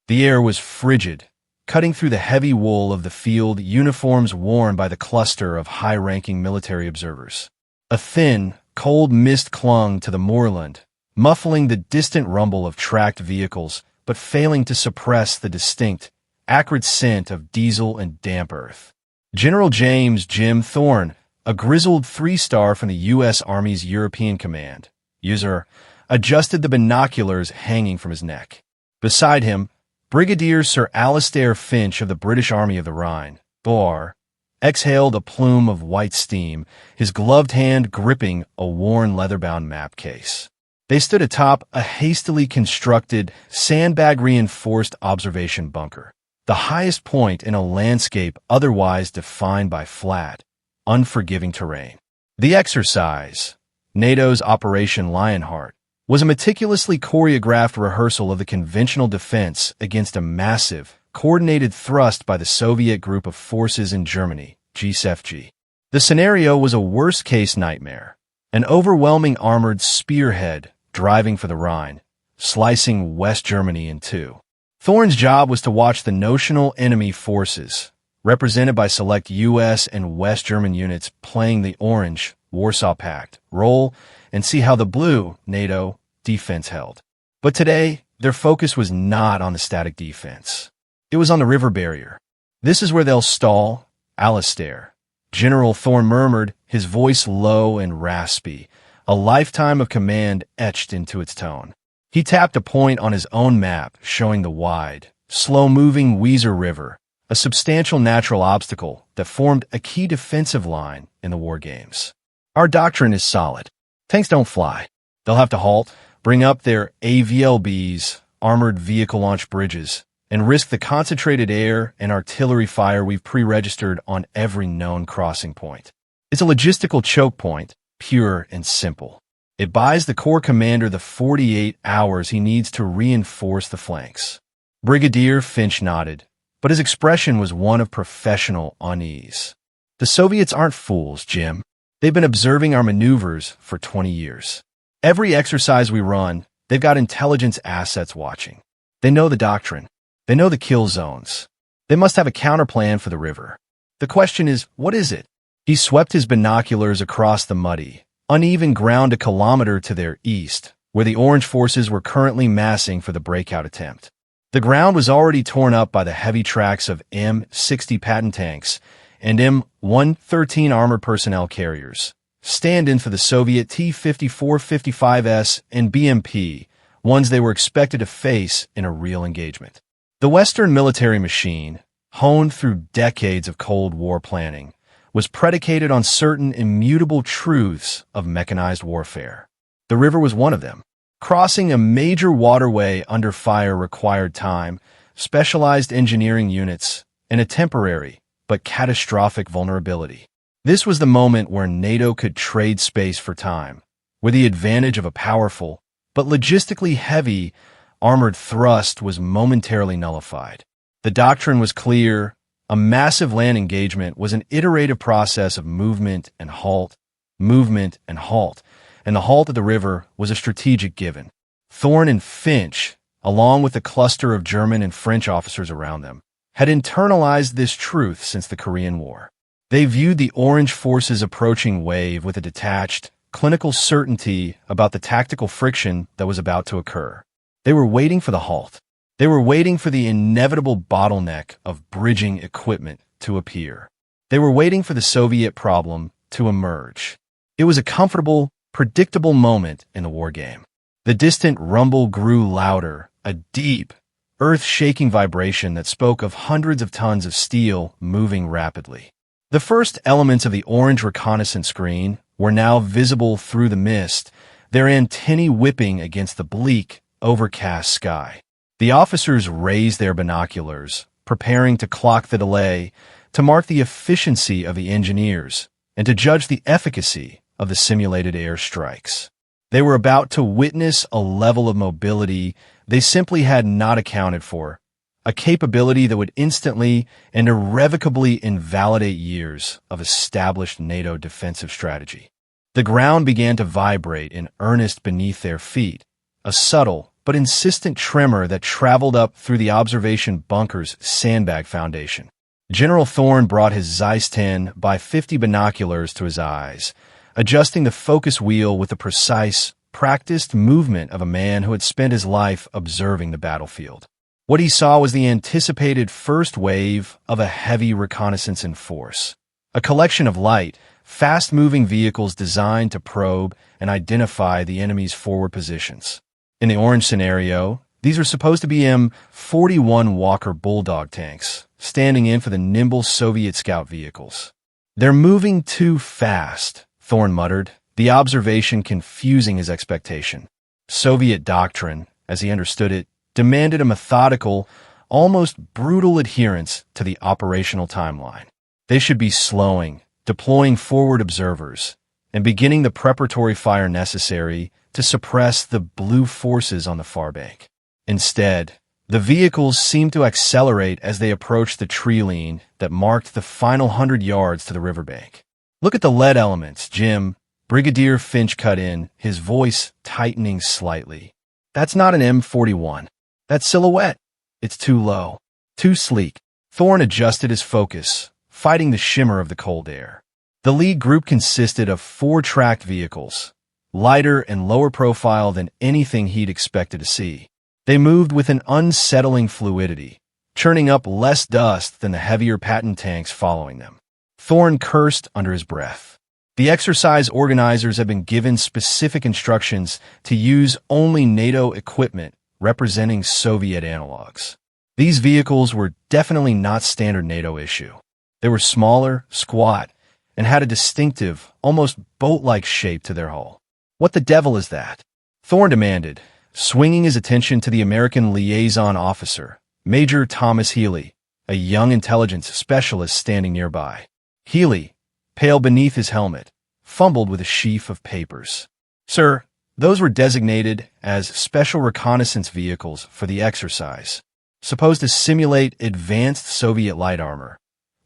The air was frigid, cutting through the heavy wool of the field uniforms worn by the cluster of high-ranking military observers. A thin, cold mist clung to the moorland, muffling the distant rumble of tracked vehicles, but failing to suppress the distinct, acrid scent of diesel and damp earth. General James "Jim" Thorne, a grizzled three-star from the U.S. Army's European Command, user, adjusted the binoculars hanging from his neck. Beside him, Brigadier Sir Alistair Finch of the British Army of the Rhine, BOR, exhaled a plume of white steam, his gloved hand gripping a worn leather-bound map case. They stood atop a hastily constructed, sandbag-reinforced observation bunker, the highest point in a landscape otherwise defined by flat, unforgiving terrain. The exercise, NATO's Operation Lionheart, was a meticulously choreographed rehearsal of the conventional defense against a massive, coordinated thrust by the Soviet Group of Forces in Germany, GSFG. The scenario was a worst-case nightmare, an overwhelming armored spearhead driving for the Rhine, slicing West Germany in two. Thorne's job was to watch the notional enemy forces, represented by select U.S. and West German units playing the orange, Warsaw Pact, role and see how the blue, NATO, defense held. But today, their focus was not on the static defense. It was on the river barrier. This is where they'll stall, Alistair, General Thorne murmured, his voice low and raspy, a lifetime of command etched into its tone. He tapped a point on his own map, showing the wide, slow-moving Weser River, a substantial natural obstacle that formed a key defensive line in the war games. Our doctrine is solid. Tanks don't fly. They'll have to halt, bring up their AVLBs, armored vehicle-launched bridges, and risk the concentrated air and artillery fire we've pre-registered on every known crossing point. It's a logistical choke point, pure and simple. It buys the Corps commander the 48 hours he needs to reinforce the flanks. Brigadier Finch nodded, but his expression was one of professional unease. The Soviets aren't fools, Jim. They've been observing our maneuvers for 20 years. Every exercise we run, they've got intelligence assets watching. They know the doctrine. They know the kill zones. They must have a counterplan for the river. The question is, what is it? He swept his binoculars across the muddy, uneven ground a kilometer to their east, where the Orange forces were currently massing for the breakout attempt. The ground was already torn up by the heavy tracks of M60 Patton tanks and M113 armored personnel carriers, stand-in for the Soviet T-54-55S and BMP, ones they were expected to face in a real engagement. The Western military machine, honed through decades of Cold War planning, was predicated on certain immutable truths of mechanized warfare. The river was one of them. Crossing a major waterway under fire required time, specialized engineering units, and a temporary but catastrophic vulnerability. This was the moment where NATO could trade space for time, where the advantage of a powerful, but logistically heavy, armored thrust was momentarily nullified. The doctrine was clear. A massive land engagement was an iterative process of movement and halt, and the halt of the river was a strategic given. Thorne and Finch, along with a cluster of German and French officers around them, had internalized this truth since the Korean War. They viewed the Orange forces' approaching wave with a detached, clinical certainty about the tactical friction that was about to occur. They were waiting for the halt. They were waiting for the inevitable bottleneck of bridging equipment to appear. They were waiting for the Soviet problem to emerge. It was a comfortable, predictable moment in the war game. The distant rumble grew louder, a deep, earth-shaking vibration that spoke of hundreds of tons of steel moving rapidly. The first elements of the Orange reconnaissance screen were now visible through the mist, their antennae whipping against the bleak, overcast sky. The officers raised their binoculars, preparing to clock the delay, to mark the efficiency of the engineers, and to judge the efficacy of the simulated air strikes. They were about to witness a level of mobility they simply had not accounted for, a capability that would instantly and irrevocably invalidate years of established NATO defensive strategy. The ground began to vibrate in earnest beneath their feet, a subtle, but insistent tremor that traveled up through the observation bunker's sandbag foundation. General Thorne brought his Zeiss 10 by 50 binoculars to his eyes, adjusting the focus wheel with the precise, practiced movement of a man who had spent his life observing the battlefield. What he saw was the anticipated first wave of a heavy reconnaissance in force, a collection of light, fast-moving vehicles designed to probe and identify the enemy's forward positions. In the orange scenario, these are supposed to be M41 Walker Bulldog tanks, standing in for the nimble Soviet scout vehicles. "They're moving too fast," Thorne muttered, the observation confusing his expectation. Soviet doctrine, as he understood it, demanded a methodical, almost brutal adherence to the operational timeline. They should be slowing, deploying forward observers, and beginning the preparatory fire necessary to suppress the blue forces on the far bank. Instead, the vehicles seemed to accelerate as they approached the tree line that marked the final 100 yards to the riverbank. "Look at the lead elements, Jim," Brigadier Finch cut in, his voice tightening slightly. "That's not an M41. That silhouette. It's too low, too sleek." Thorne adjusted his focus, fighting the shimmer of the cold air. The lead group consisted of 4 tracked vehicles, lighter and lower profile than anything he'd expected to see. They moved with an unsettling fluidity, churning up less dust than the heavier Patton tanks following them. Thorne cursed under his breath. The exercise organizers had been given specific instructions to use only NATO equipment representing Soviet analogs. These vehicles were definitely not standard NATO issue. They were smaller, squat, and had a distinctive, almost boat-like shape to their hull. "What the devil is that?" Thorne demanded, swinging his attention to the American liaison officer, Major Thomas Healy, a young intelligence specialist standing nearby. Healy, pale beneath his helmet, fumbled with a sheaf of papers. "Sir, those were designated as special reconnaissance vehicles for the exercise, supposed to simulate advanced Soviet light armor.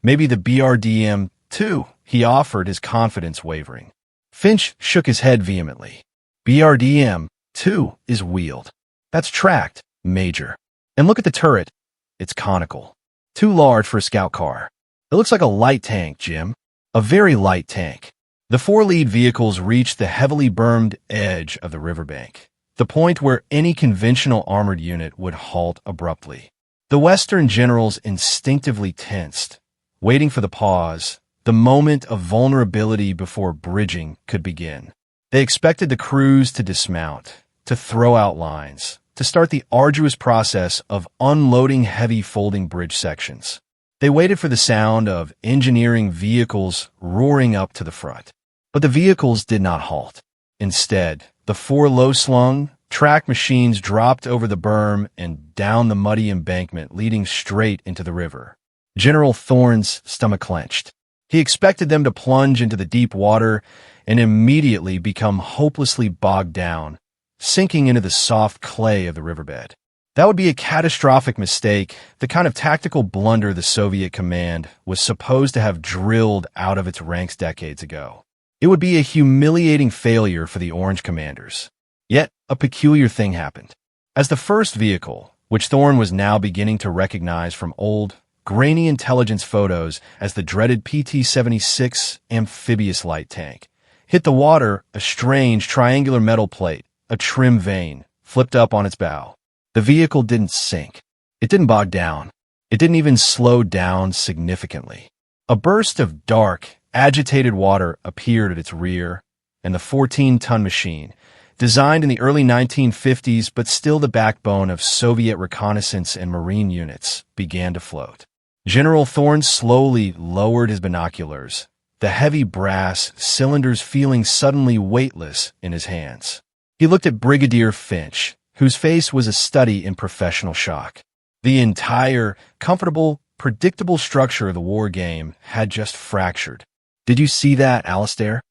Maybe the BRDM-2, he offered, his confidence wavering. Finch shook his head vehemently. BRDM-2 is wheeled. That's tracked, Major. And look at the turret. It's conical. Too large for a scout car. It looks like a light tank, Jim. A very light tank." The 4 lead vehicles reached the heavily bermed edge of the riverbank, the point where any conventional armored unit would halt abruptly. The Western generals instinctively tensed, waiting for the pause, the moment of vulnerability before bridging could begin. They expected the crews to dismount, to throw out lines, to start the arduous process of unloading heavy folding bridge sections. They waited for the sound of engineering vehicles roaring up to the front. But the vehicles did not halt. Instead, the 4 low-slung, tracked machines dropped over the berm and down the muddy embankment leading straight into the river. General Thorne's stomach clenched. He expected them to plunge into the deep water and immediately become hopelessly bogged down, sinking into the soft clay of the riverbed. That would be a catastrophic mistake, the kind of tactical blunder the Soviet command was supposed to have drilled out of its ranks decades ago. It would be a humiliating failure for the Orange commanders. Yet, a peculiar thing happened. As the first vehicle, which Thorne was now beginning to recognize from old, grainy intelligence photos as the dreaded PT-76 amphibious light tank, hit the water, a strange triangular metal plate, a trim vane, flipped up on its bow. The vehicle didn't sink. It didn't bog down. It didn't even slow down significantly. A burst of dark, agitated water appeared at its rear, and the 14-ton machine, designed in the early 1950s but still the backbone of Soviet reconnaissance and marine units, began to float. General Thorne slowly lowered his binoculars, the heavy brass cylinders feeling suddenly weightless in his hands. He looked at Brigadier Finch, whose face was a study in professional shock. The entire, comfortable, predictable structure of the war game had just fractured. "Did you see that, Alistair?"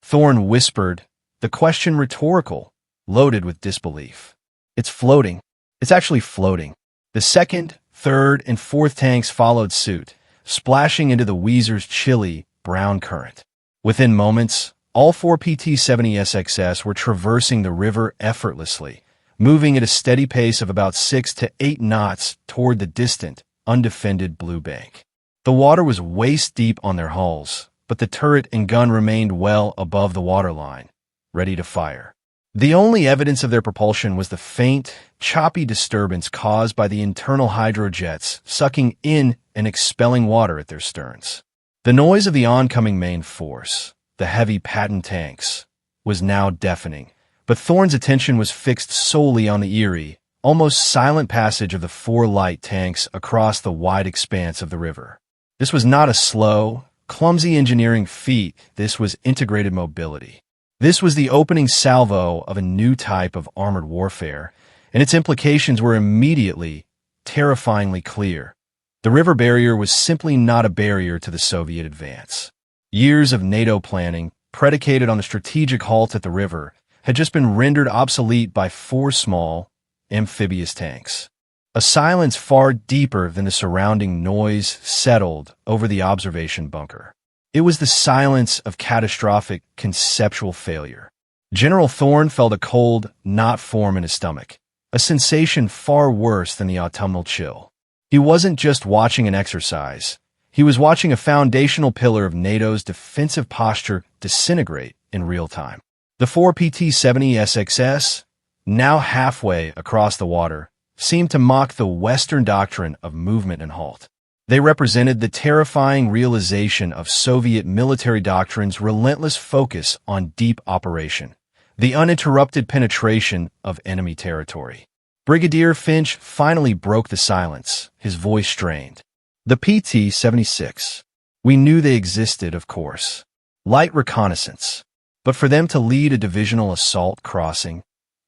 Thorne whispered, the question rhetorical, loaded with disbelief. "It's floating. It's actually floating." The 2nd, 3rd, and 4th tanks followed suit, splashing into the Weezer's chilly, brown current. Within moments, all 4 PT-70 SXS were traversing the river effortlessly, moving at a steady pace of about 6 to 8 knots toward the distant, undefended blue bank. The water was waist-deep on their hulls, but the turret and gun remained well above the waterline, ready to fire. The only evidence of their propulsion was the faint, choppy disturbance caused by the internal hydrojets sucking in and expelling water at their sterns. The noise of the oncoming main force, the heavy Patton tanks, was now deafening, but Thorne's attention was fixed solely on the eerie, almost silent passage of the 4 light tanks across the wide expanse of the river. This was not a slow, clumsy engineering feat. This was integrated mobility. This was the opening salvo of a new type of armored warfare, and its implications were immediately, terrifyingly clear. The river barrier was simply not a barrier to the Soviet advance. Years of NATO planning, predicated on the strategic halt at the river, had just been rendered obsolete by 4 small, amphibious tanks. A silence far deeper than the surrounding noise settled over the observation bunker. It was the silence of catastrophic conceptual failure. General Thorne felt a cold knot form in his stomach, a sensation far worse than the autumnal chill. He wasn't just watching an exercise. He was watching a foundational pillar of NATO's defensive posture disintegrate in real time. The 4 PT-70 SXS, now halfway across the water, seemed to mock the Western doctrine of movement and halt. They represented the terrifying realization of Soviet military doctrine's relentless focus on deep operation, the uninterrupted penetration of enemy territory. Brigadier Finch finally broke the silence, his voice strained. The PT-76. We knew they existed, of course. Light reconnaissance. But for them to lead a divisional assault crossing,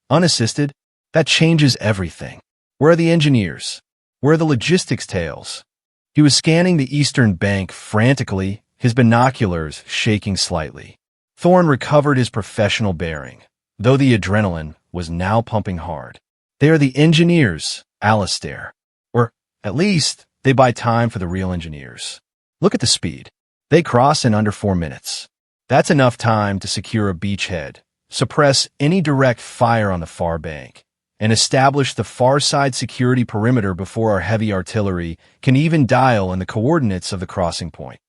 unassisted, that changes everything. Where are the engineers? Where are the logistics tails? He was scanning the eastern bank frantically, his binoculars shaking slightly. Thorne recovered his professional bearing, though the adrenaline was now pumping hard. They are the engineers, Alistair. Or, at least, they buy time for the real engineers. Look at the speed. They cross in under 4 minutes. That's enough time to secure a beachhead, suppress any direct fire on the far bank, and establish the far side security perimeter before our heavy artillery can even dial in the coordinates of the crossing point.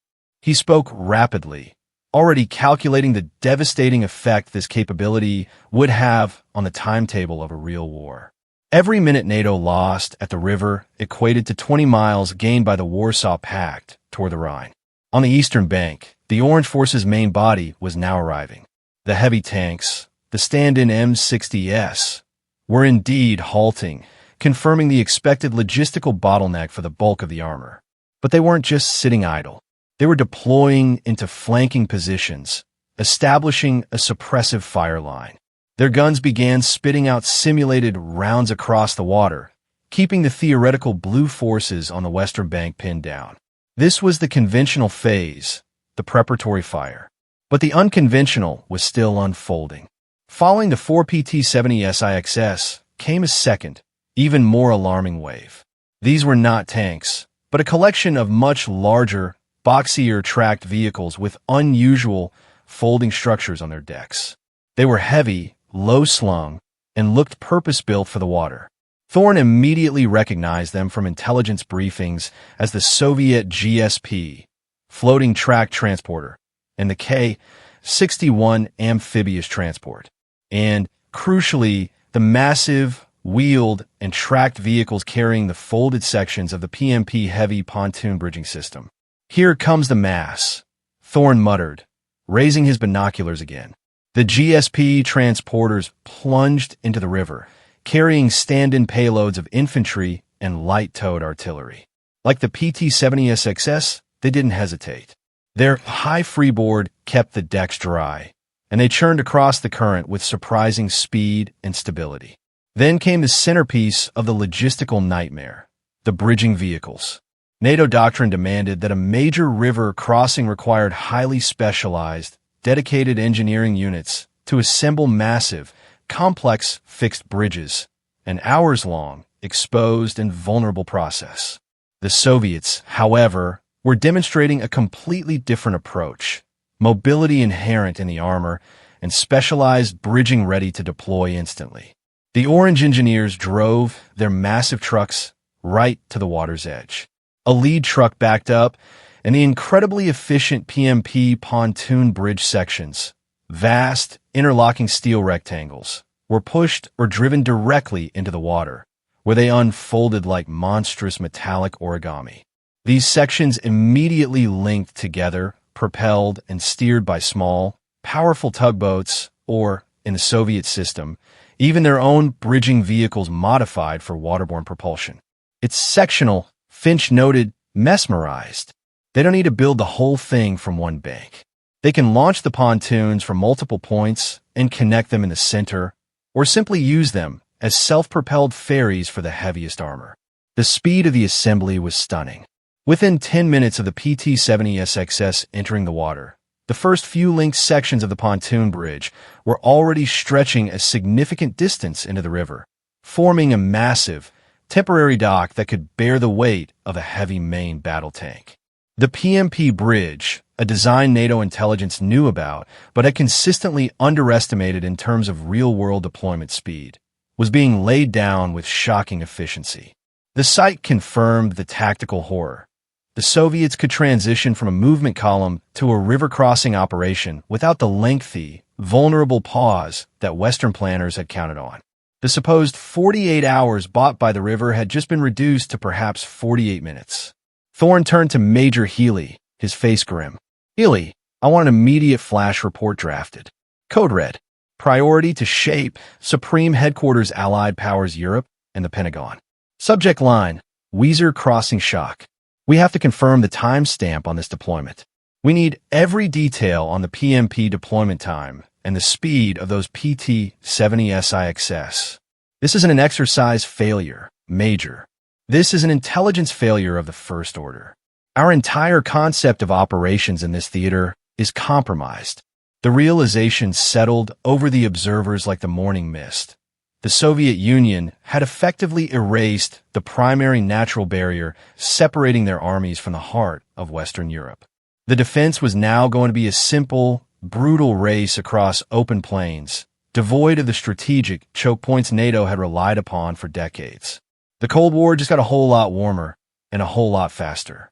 He spoke rapidly, already calculating the devastating effect this capability would have on the timetable of a real war. Every minute NATO lost at the river equated to 20 miles gained by the Warsaw Pact toward the Rhine. On the eastern bank, the Orange Force's main body was now arriving. The heavy tanks, the stand-in M60s, were indeed halting, confirming the expected logistical bottleneck for the bulk of the armor. But they weren't just sitting idle. They were deploying into flanking positions, establishing a suppressive fire line. Their guns began spitting out simulated rounds across the water, keeping the theoretical blue forces on the western bank pinned down. This was the conventional phase, the preparatory fire. But the unconventional was still unfolding. Following the 4 PT-70 SIXS came a second, even more alarming wave. These were not tanks, but a collection of much larger, boxier tracked vehicles with unusual folding structures on their decks. They were heavy, low-slung, and looked purpose-built for the water. Thorne immediately recognized them from intelligence briefings as the Soviet GSP, floating track transporter, and the K-61 amphibious transport. And, crucially, the massive, wheeled, and tracked vehicles carrying the folded sections of the PMP heavy pontoon bridging system. Here comes the mass, Thorne muttered, raising his binoculars again. The GSP transporters plunged into the river, carrying stand-in payloads of infantry and light-towed artillery. Like the PT-70 SXS, they didn't hesitate. Their high freeboard kept the decks dry, and they churned across the current with surprising speed and stability. Then came the centerpiece of the logistical nightmare, the bridging vehicles. NATO doctrine demanded that a major river crossing required highly specialized, dedicated engineering units to assemble massive, complex fixed bridges, an hours-long, exposed and vulnerable process. The Soviets, however, were demonstrating a completely different approach, mobility inherent in the armor, and specialized bridging ready to deploy instantly. The Orange engineers drove their massive trucks right to the water's edge. A lead truck backed up, and the incredibly efficient PMP pontoon bridge sections, vast, interlocking steel rectangles, were pushed or driven directly into the water, where they unfolded like monstrous metallic origami. These sections immediately linked together, propelled and steered by small, powerful tugboats, or, in the Soviet system, even their own bridging vehicles modified for waterborne propulsion. It's sectional, Finch noted, mesmerized. They don't need to build the whole thing from one bank. They can launch the pontoons from multiple points and connect them in the center, or simply use them as self-propelled ferries for the heaviest armor. The speed of the assembly was stunning. Within 10 minutes of the PT-70SXS entering the water, the first few linked sections of the pontoon bridge were already stretching a significant distance into the river, forming a massive, temporary dock that could bear the weight of a heavy main battle tank. The PMP bridge, a design NATO intelligence knew about but had consistently underestimated in terms of real-world deployment speed, was being laid down with shocking efficiency. The site confirmed the tactical horror. The Soviets could transition from a movement column to a river-crossing operation without the lengthy, vulnerable pause that Western planners had counted on. The supposed 48 hours bought by the river had just been reduced to perhaps 48 minutes. Thorne turned to Major Healy, his face grim. "Healy, I want an immediate flash report drafted. Code red. Priority to SHAPE, Supreme Headquarters Allied Powers Europe, and the Pentagon. Subject line, Weezer Crossing Shock. We have to confirm the timestamp on this deployment. We need every detail on the PMP deployment time and the speed of those PT-70SIXS. This isn't an exercise failure, Major. This is an intelligence failure of the first order. Our entire concept of operations in this theater is compromised." The realization settled over the observers like the morning mist. The Soviet Union had effectively erased the primary natural barrier separating their armies from the heart of Western Europe. The defense was now going to be a simple, brutal race across open plains, devoid of the strategic choke points NATO had relied upon for decades. The Cold War just got a whole lot warmer and a whole lot faster.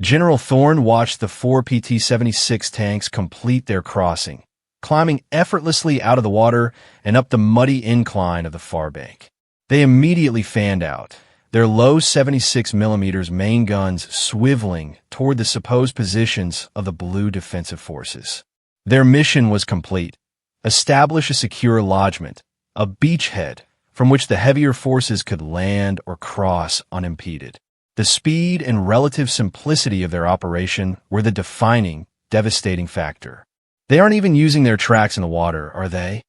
General Thorne watched the 4 PT-76 tanks complete their crossing, climbing effortlessly out of the water and up the muddy incline of the far bank. They immediately fanned out, their low 76mm main guns swiveling toward the supposed positions of the blue defensive forces. Their mission was complete. Establish a secure lodgment, a beachhead from which the heavier forces could land or cross unimpeded. The speed and relative simplicity of their operation were the defining, devastating factor. "They aren't even using their tracks in the water, are they?"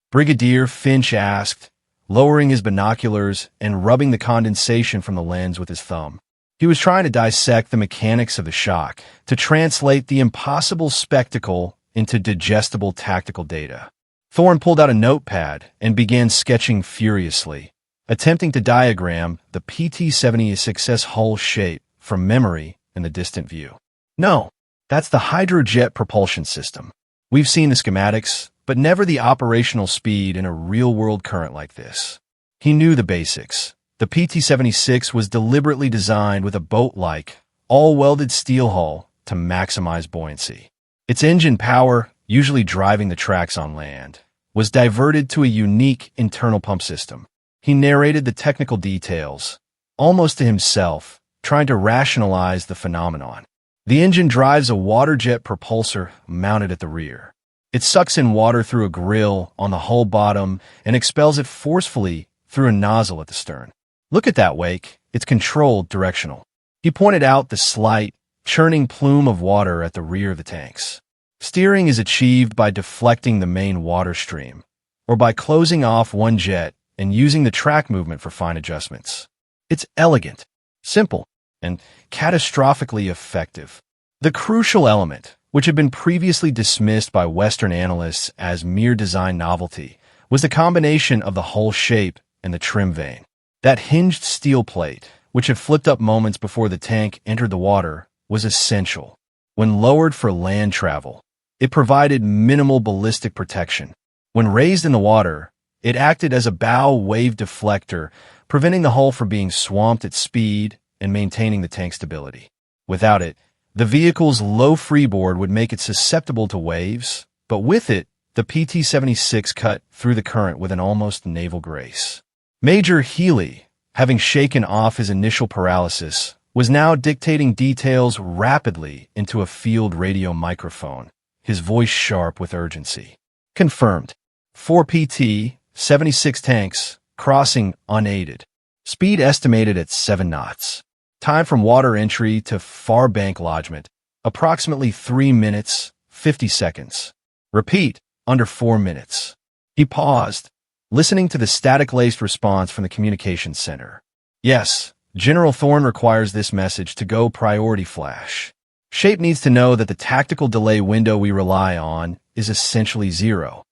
Brigadier Finch asked, lowering his binoculars and rubbing the condensation from the lens with his thumb. He was trying to dissect the mechanics of the shock, to translate the impossible spectacle into digestible tactical data. Thorne pulled out a notepad and began sketching furiously, attempting to diagram the PT-70SXS hull shape from memory in the distant view. "No, that's the hydrojet propulsion system. We've seen the schematics, but never the operational speed in a real-world current like this." He knew the basics. The PT-76 was deliberately designed with a boat-like, all-welded steel hull to maximize buoyancy. Its engine power, usually driving the tracks on land, was diverted to a unique internal pump system. He narrated the technical details, almost to himself, trying to rationalize the phenomenon. The engine drives a water-jet propulsor mounted at the rear. It sucks in water through a grill on the hull bottom and expels it forcefully through a nozzle at the stern. "Look at that wake. It's controlled directional." He pointed out the slight, churning plume of water at the rear of the tanks. Steering is achieved by deflecting the main water stream, or by closing off one jet and using the track movement for fine adjustments. It's elegant, simple, and catastrophically effective. The crucial element, which had been previously dismissed by Western analysts as mere design novelty, was the combination of the hull shape and the trim vane. That hinged steel plate, which had flipped up moments before the tank entered the water, was essential. When lowered for land travel, it provided minimal ballistic protection. When raised in the water, It acted as a bow wave deflector, preventing the hull from being swamped at speed and maintaining the tank stability. Without it, the vehicle's low freeboard would make it susceptible to waves, but with it, the PT-76 cut through the current with an almost naval grace. Major Healy, having shaken off his initial paralysis, was now dictating details rapidly into a field radio microphone, his voice sharp with urgency. Confirmed. 4 PT-76 tanks crossing unaided. Speed estimated at 7 knots. Time from water entry to far bank lodgement, approximately 3 minutes, 50 seconds. Repeat, under 4 minutes. He paused, listening to the static-laced response from the communications center. Yes, General Thorne requires this message to go priority flash. SHAPE needs to know that the tactical delay window we rely on is essentially zero.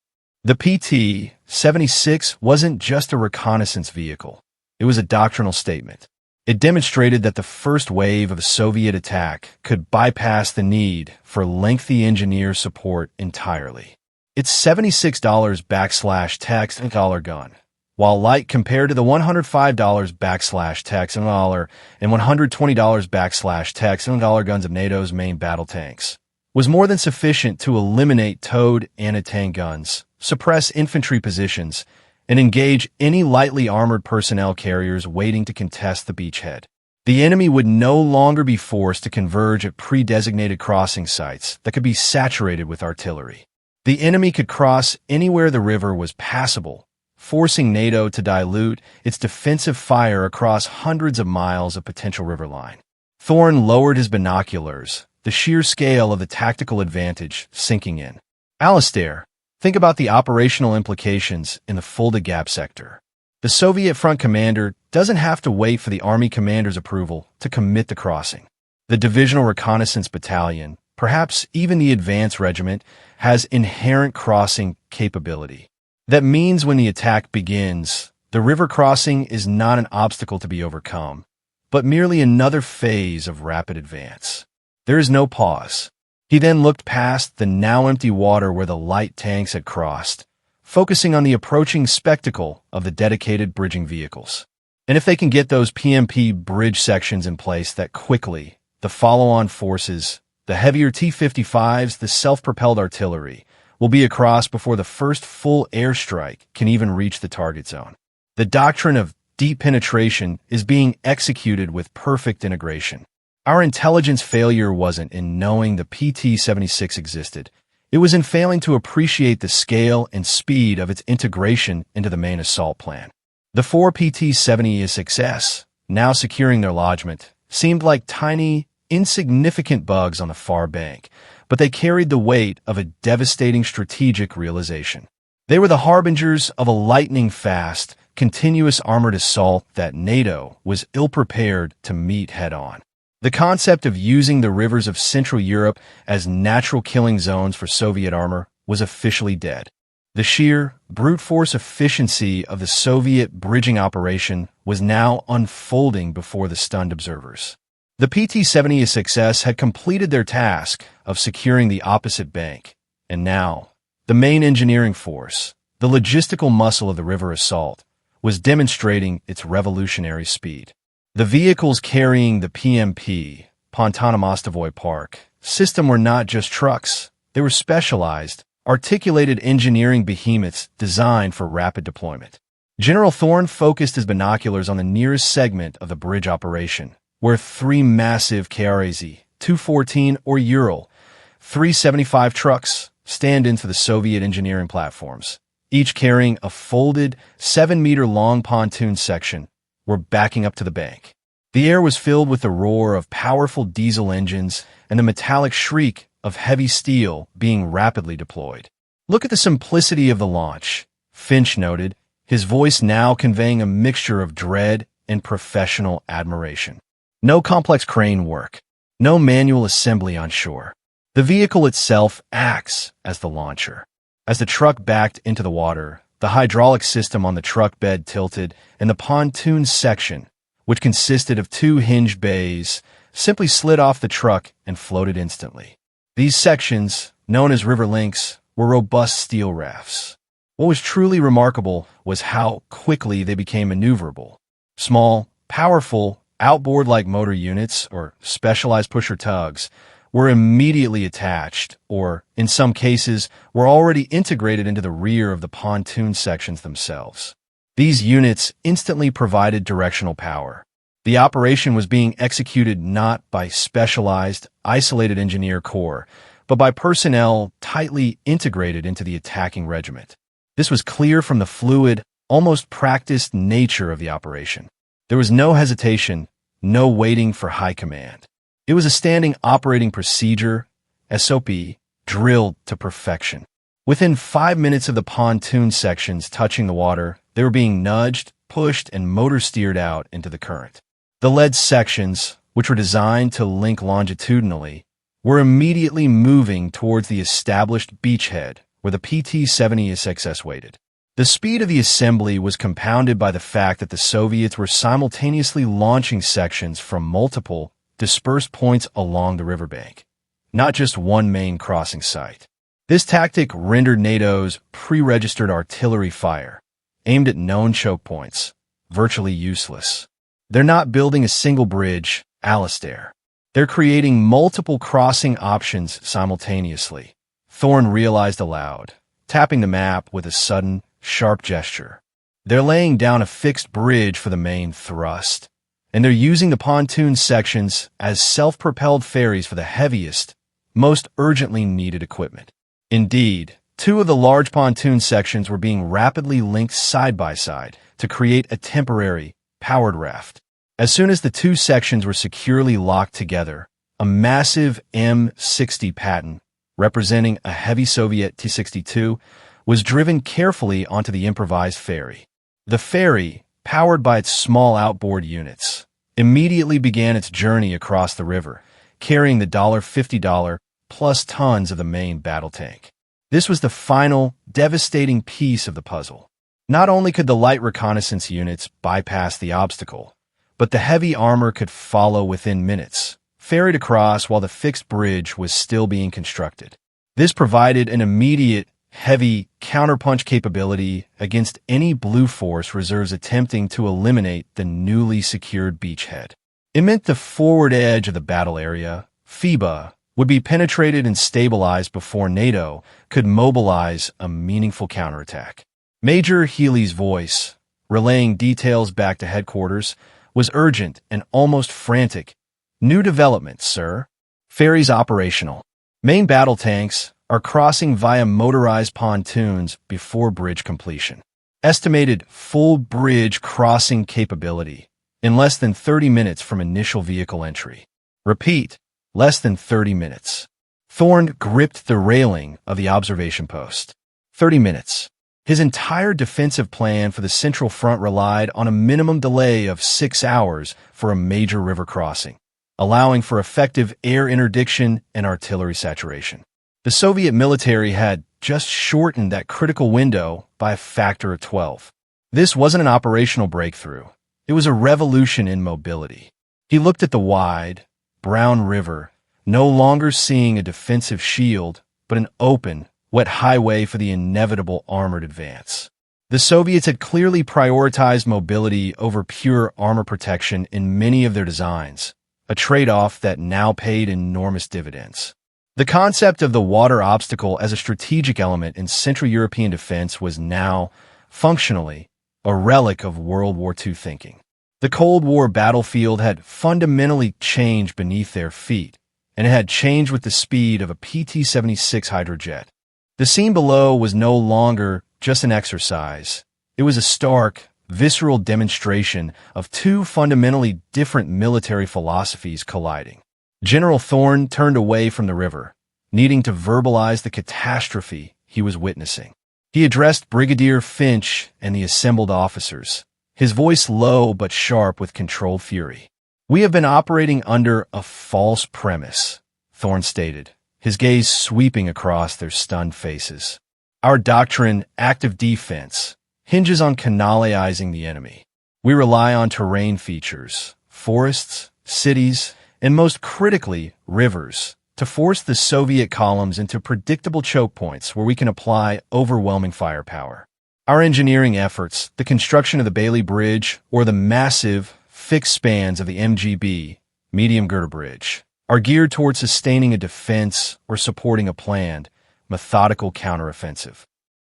The PT-76 wasn't just a reconnaissance vehicle. It was a doctrinal statement. It demonstrated that the first wave of a Soviet attack could bypass the need for lengthy engineer support entirely. It's $76/tax dollar gun, while light compared to the $105/tax dollar and $120/tax dollar guns of NATO's main battle tanks, was more than sufficient to eliminate towed anti-tank guns, suppress infantry positions, and engage any lightly armored personnel carriers waiting to contest the beachhead. The enemy would no longer be forced to converge at pre-designated crossing sites that could be saturated with artillery. The enemy could cross anywhere the river was passable, forcing NATO to dilute its defensive fire across hundreds of miles of potential riverline. Thorne lowered his binoculars, the sheer scale of the tactical advantage sinking in. Alistair, think about the operational implications in the Fulda Gap sector. The Soviet front commander doesn't have to wait for the Army commander's approval to commit the crossing. The Divisional Reconnaissance Battalion, perhaps even the Advance Regiment, has inherent crossing capability. That means when the attack begins, the river crossing is not an obstacle to be overcome, but merely another phase of rapid advance. There is no pause. He then looked past the now empty water where the light tanks had crossed, focusing on the approaching spectacle of the dedicated bridging vehicles. And if they can get those PMP bridge sections in place that quickly, the follow-on forces, the heavier T-55s, the self-propelled artillery, will be across before the first full airstrike can even reach the target zone. The doctrine of deep penetration is being executed with perfect integration. Our intelligence failure wasn't in knowing the PT-76 existed. It was in failing to appreciate the scale and speed of its integration into the main assault plan. The 4 PT-76s, now securing their lodgement, seemed like tiny, insignificant bugs on the far bank, but they carried the weight of a devastating strategic realization. They were the harbingers of a lightning-fast, continuous armored assault that NATO was ill-prepared to meet head-on. The concept of using the rivers of Central Europe as natural killing zones for Soviet armor was officially dead. The sheer, brute force efficiency of the Soviet bridging operation was now unfolding before the stunned observers. The PT-76s had completed their task of securing the opposite bank, and now, the main engineering force, the logistical muscle of the river assault, was demonstrating its revolutionary speed. The vehicles carrying the PMP, Pontano-Mostovoy Park, system were not just trucks. They were specialized, articulated engineering behemoths designed for rapid deployment. General Thorne focused his binoculars on the nearest segment of the bridge operation, where 3 massive KRAZ, 214 or Ural, 375 trucks stand into the Soviet engineering platforms, each carrying a folded 7-meter-long pontoon section, were backing up to the bank. The air was filled with the roar of powerful diesel engines and the metallic shriek of heavy steel being rapidly deployed. Look at the simplicity of the launch, Finch noted, his voice now conveying a mixture of dread and professional admiration. No complex crane work, no manual assembly on shore. The vehicle itself acts as the launcher. As the truck backed into the water, the hydraulic system on the truck bed tilted, and the pontoon section, which consisted of 2 hinged bays, simply slid off the truck and floated instantly. These sections, known as river links, were robust steel rafts. What was truly remarkable was how quickly they became maneuverable. Small, powerful, outboard-like motor units, or specialized pusher tugs, were immediately attached, or, in some cases, were already integrated into the rear of the pontoon sections themselves. These units instantly provided directional power. The operation was being executed not by specialized, isolated engineer corps, but by personnel tightly integrated into the attacking regiment. This was clear from the fluid, almost practiced nature of the operation. There was no hesitation, no waiting for high command. It was a standing operating procedure, SOP, drilled to perfection. Within 5 minutes of the pontoon sections touching the water, they were being nudged, pushed, and motor steered out into the current. The lead sections, which were designed to link longitudinally, were immediately moving towards the established beachhead where the PT-70SXS waited. The speed of the assembly was compounded by the fact that the Soviets were simultaneously launching sections from multiple, dispersed points along the riverbank, not just one main crossing site. This tactic rendered NATO's pre-registered artillery fire, aimed at known choke points, virtually useless. They're not building a single bridge, Alistair. They're creating multiple crossing options simultaneously, Thorne realized aloud, tapping the map with a sudden, sharp gesture. They're laying down a fixed bridge for the main thrust, and they're using the pontoon sections as self-propelled ferries for the heaviest, most urgently needed equipment. Indeed, 2 of the large pontoon sections were being rapidly linked side by side to create a temporary, powered raft. As soon as the 2 sections were securely locked together, a massive M60 Patton, representing a heavy Soviet T-62, was driven carefully onto the improvised ferry. The ferry, powered by its small outboard units, immediately began its journey across the river, carrying the $50 plus tons of the main battle tank. This was the final, devastating piece of the puzzle. Not only could the light reconnaissance units bypass the obstacle, but the heavy armor could follow within minutes, ferried across while the fixed bridge was still being constructed. This provided an immediate, heavy counterpunch capability against any Blue Force reserves attempting to eliminate the newly secured beachhead. It meant the forward edge of the battle area, FIBA, would be penetrated and stabilized before NATO could mobilize a meaningful counterattack. Major Healy's voice, relaying details back to headquarters, was urgent and almost frantic. "New developments, sir. Ferries operational. Main battle tanks are crossing via motorized pontoons before bridge completion. Estimated full bridge crossing capability in less than 30 minutes from initial vehicle entry. Repeat, less than 30 minutes." Thorne gripped the railing of the observation post. 30 minutes. His entire defensive plan for the Central Front relied on a minimum delay of 6 hours for a major river crossing, allowing for effective air interdiction and artillery saturation. The Soviet military had just shortened that critical window by a factor of 12. This wasn't an operational breakthrough. It was a revolution in mobility. He looked at the wide, brown river, no longer seeing a defensive shield, but an open, wet highway for the inevitable armored advance. The Soviets had clearly prioritized mobility over pure armor protection in many of their designs, a trade-off that now paid enormous dividends. The concept of the water obstacle as a strategic element in Central European defense was now, functionally, a relic of World War II thinking. The Cold War battlefield had fundamentally changed beneath their feet, and it had changed with the speed of a PT-76 hydrojet. The scene below was no longer just an exercise. It was a stark, visceral demonstration of 2 fundamentally different military philosophies colliding. General Thorne turned away from the river, needing to verbalize the catastrophe he was witnessing. He addressed Brigadier Finch and the assembled officers, his voice low but sharp with controlled fury. "We have been operating under a false premise," Thorne stated, his gaze sweeping across their stunned faces. "Our doctrine, active defense, hinges on canalizing the enemy. We rely on terrain features, forests, cities, and most critically, rivers, to force the Soviet columns into predictable choke points where we can apply overwhelming firepower. Our engineering efforts, the construction of the Bailey Bridge, or the massive, fixed spans of the MGB, medium girder bridge, are geared toward sustaining a defense or supporting a planned, methodical counteroffensive.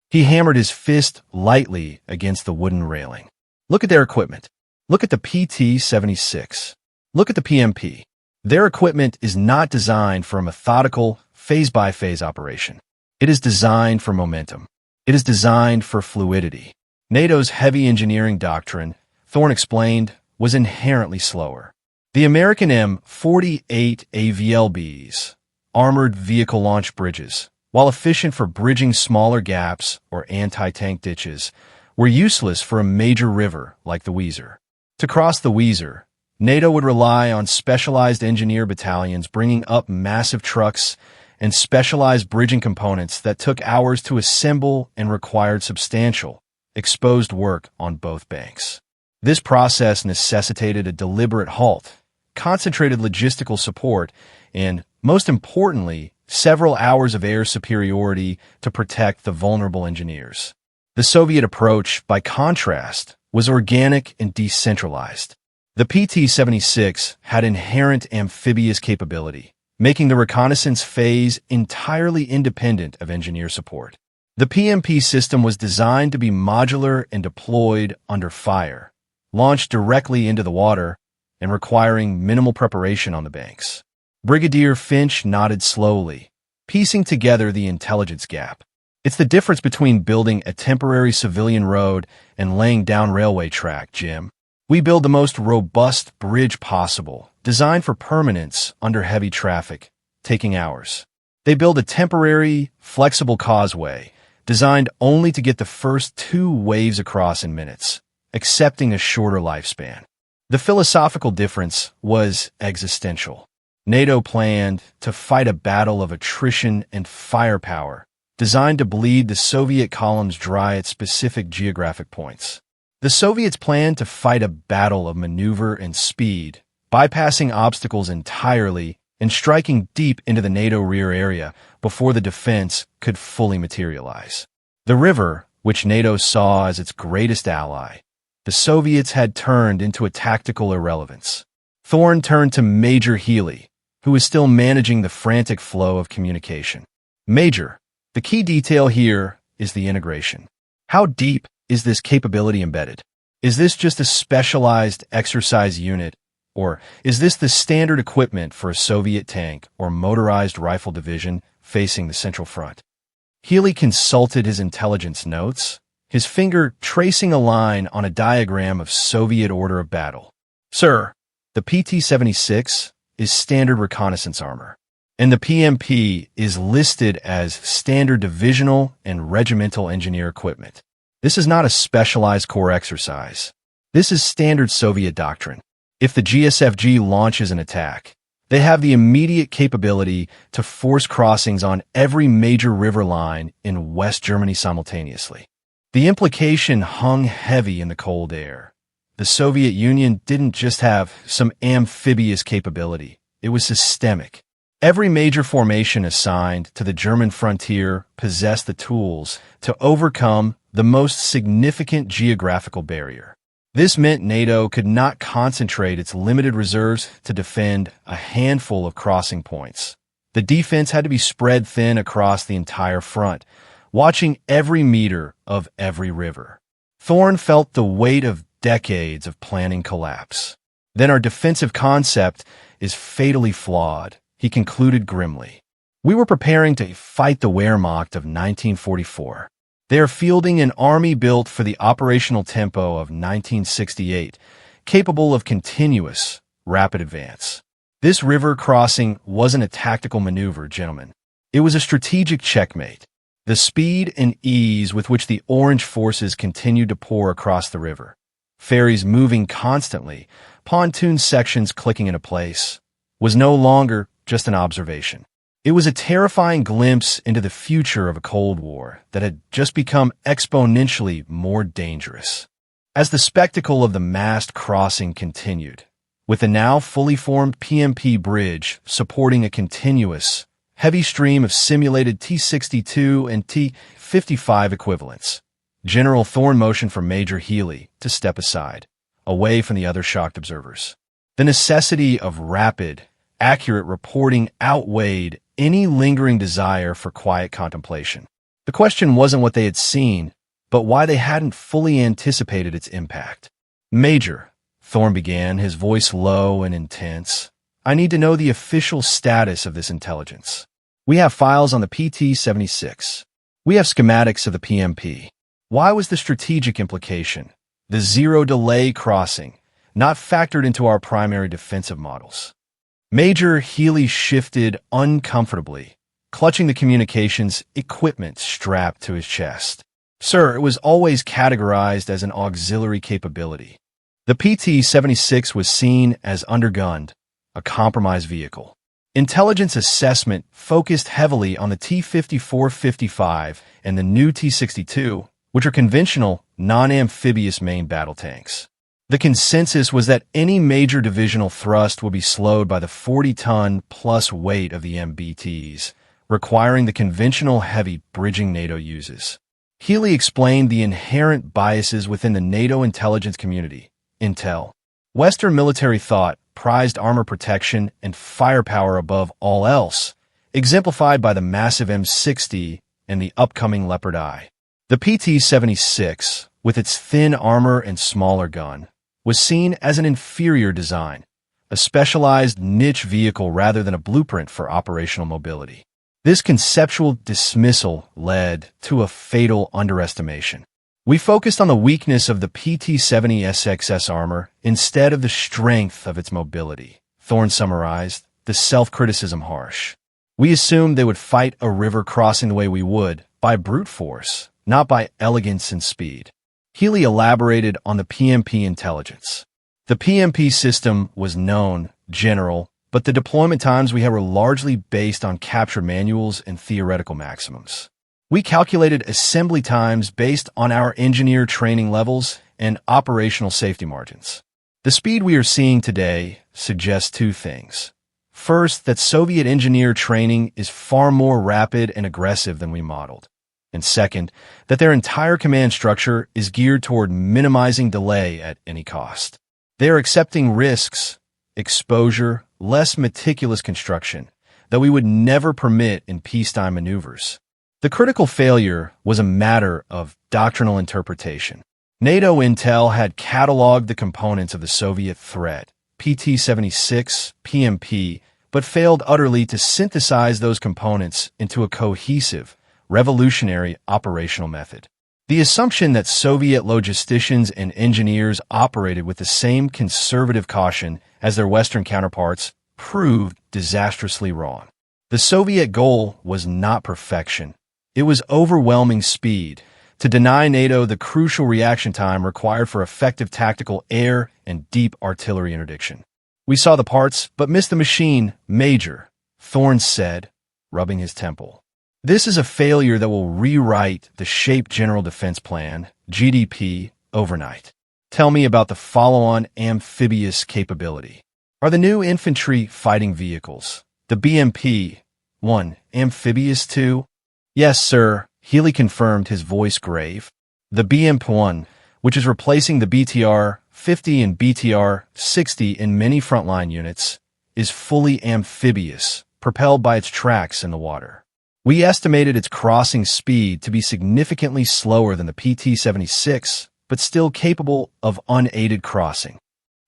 He hammered his fist lightly against the wooden railing. Look at their equipment. Look at the PT-76. Look at the PMP. Their equipment is not designed for a methodical, phase-by-phase operation. It is designed for momentum. It is designed for fluidity. NATO's heavy engineering doctrine, Thorne explained, was inherently slower. The American M48 AVLBs, armored vehicle launch bridges, while efficient for bridging smaller gaps or anti-tank ditches, were useless for a major river like the Weser. To cross the Weser, NATO would rely on specialized engineer battalions bringing up massive trucks and specialized bridging components that took hours to assemble and required substantial, exposed work on both banks. This process necessitated a deliberate halt, concentrated logistical support, and, most importantly, several hours of air superiority to protect the vulnerable engineers. The Soviet approach, by contrast, was organic and decentralized. The PT-76 had inherent amphibious capability, making the reconnaissance phase entirely independent of engineer support. The PMP system was designed to be modular and deployed under fire, launched directly into the water, and requiring minimal preparation on the banks. Brigadier Finch nodded slowly, piecing together the intelligence gap. It's the difference between building a temporary civilian road and laying down railway track, Jim. We build the most robust bridge possible, designed for permanence under heavy traffic, taking hours. They build a temporary, flexible causeway, designed only to get the first 2 waves across in minutes, accepting a shorter lifespan. The philosophical difference was existential. NATO planned to fight a battle of attrition and firepower, designed to bleed the Soviet columns dry at specific geographic points. The Soviets planned to fight a battle of maneuver and speed, bypassing obstacles entirely and striking deep into the NATO rear area before the defense could fully materialize. The river, which NATO saw as its greatest ally, the Soviets had turned into a tactical irrelevance. Thorne turned to Major Healy, who was still managing the frantic flow of communication. Major, the key detail here is the integration. How deep is this capability embedded? Is this just a specialized exercise unit, or is this the standard equipment for a Soviet tank or motorized rifle division facing the Central Front? Healy consulted his intelligence notes, his finger tracing a line on a diagram of Soviet order of battle. Sir, the PT-76 is standard reconnaissance armor, and the PMP is listed as standard divisional and regimental engineer equipment. This is not a specialized corps exercise. This is standard Soviet doctrine. If the GSFG launches an attack, they have the immediate capability to force crossings on every major river line in West Germany simultaneously. The implication hung heavy in the cold air. The Soviet Union didn't just have some amphibious capability. It was systemic. Every major formation assigned to the German frontier possessed the tools to overcome the most significant geographical barrier. This meant NATO could not concentrate its limited reserves to defend a handful of crossing points. The defense had to be spread thin across the entire front, watching every meter of every river. Thorne felt the weight of decades of planning collapse. Then our defensive concept is fatally flawed, he concluded grimly. We were preparing to fight the Wehrmacht of 1944. They are fielding an army built for the operational tempo of 1968, capable of continuous, rapid advance. This river crossing wasn't a tactical maneuver, gentlemen. It was a strategic checkmate. The speed and ease with which the Orange forces continued to pour across the river, ferries moving constantly, pontoon sections clicking into place, was no longer just an observation. It was a terrifying glimpse into the future of a Cold War that had just become exponentially more dangerous. As the spectacle of the massed crossing continued, with the now fully formed PMP bridge supporting a continuous, heavy stream of simulated T-62 and T-55 equivalents. General Thorne motioned for Major Healy to step aside, away from the other shocked observers. The necessity of rapid, accurate reporting outweighed any lingering desire for quiet contemplation. The question wasn't what they had seen, but why they hadn't fully anticipated its impact. "Major," Thorne began, his voice low and intense, "I need to know the official status of this intelligence. We have files on the PT-76. We have schematics of the PMP. Why was the strategic implication, the zero-delay crossing, not factored into our primary defensive models?" Major Healy shifted uncomfortably, clutching the communications equipment strapped to his chest. "Sir, it was always categorized as an auxiliary capability. The PT-76 was seen as undergunned, a compromised vehicle. Intelligence assessment focused heavily on the T-54-55 and the new T-62, which are conventional, non-amphibious main battle tanks. The consensus was that any major divisional thrust would be slowed by the 40-ton plus weight of the MBTs, requiring the conventional heavy bridging NATO uses." Healy explained the inherent biases within the NATO intelligence community. Intel, Western military thought, prized armor protection and firepower above all else, exemplified by the massive M60 and the upcoming Leopard I. The PT-76, with its thin armor and smaller gun, was seen as an inferior design, a specialized niche vehicle rather than a blueprint for operational mobility. This conceptual dismissal led to a fatal underestimation. "We focused on the weakness of the PT-70 SXS armor instead of the strength of its mobility," Thorne summarized, the self-criticism harsh. "We assumed they would fight a river crossing the way we would, by brute force, not by elegance and speed." Healy elaborated on the PMP intelligence. "The PMP system was known, general, but the deployment times we had were largely based on capture manuals and theoretical maximums. We calculated assembly times based on our engineer training levels and operational safety margins. The speed we are seeing today suggests two things. First, that Soviet engineer training is far more rapid and aggressive than we modeled. And second, that their entire command structure is geared toward minimizing delay at any cost. They are accepting risks, exposure, less meticulous construction, that we would never permit in peacetime maneuvers. The critical failure was a matter of doctrinal interpretation. NATO intel had cataloged the components of the Soviet threat, PT-76, PMP, but failed utterly to synthesize those components into a cohesive, revolutionary operational method. The assumption that Soviet logisticians and engineers operated with the same conservative caution as their Western counterparts proved disastrously wrong. The Soviet goal was not perfection. It was overwhelming speed, to deny NATO the crucial reaction time required for effective tactical air and deep artillery interdiction. "We saw the parts, but missed the machine, Major," Thorne said, rubbing his temple. "This is a failure that will rewrite the Shape General Defense Plan, GDP, overnight. Tell me about the follow-on amphibious capability. Are the new infantry fighting vehicles, the BMP-1, amphibious too?" "Yes, sir," Healy confirmed, his voice grave. "The BMP-1, which is replacing the BTR-50 and BTR-60 in many frontline units, is fully amphibious, propelled by its tracks in the water. We estimated its crossing speed to be significantly slower than the PT-76, but still capable of unaided crossing."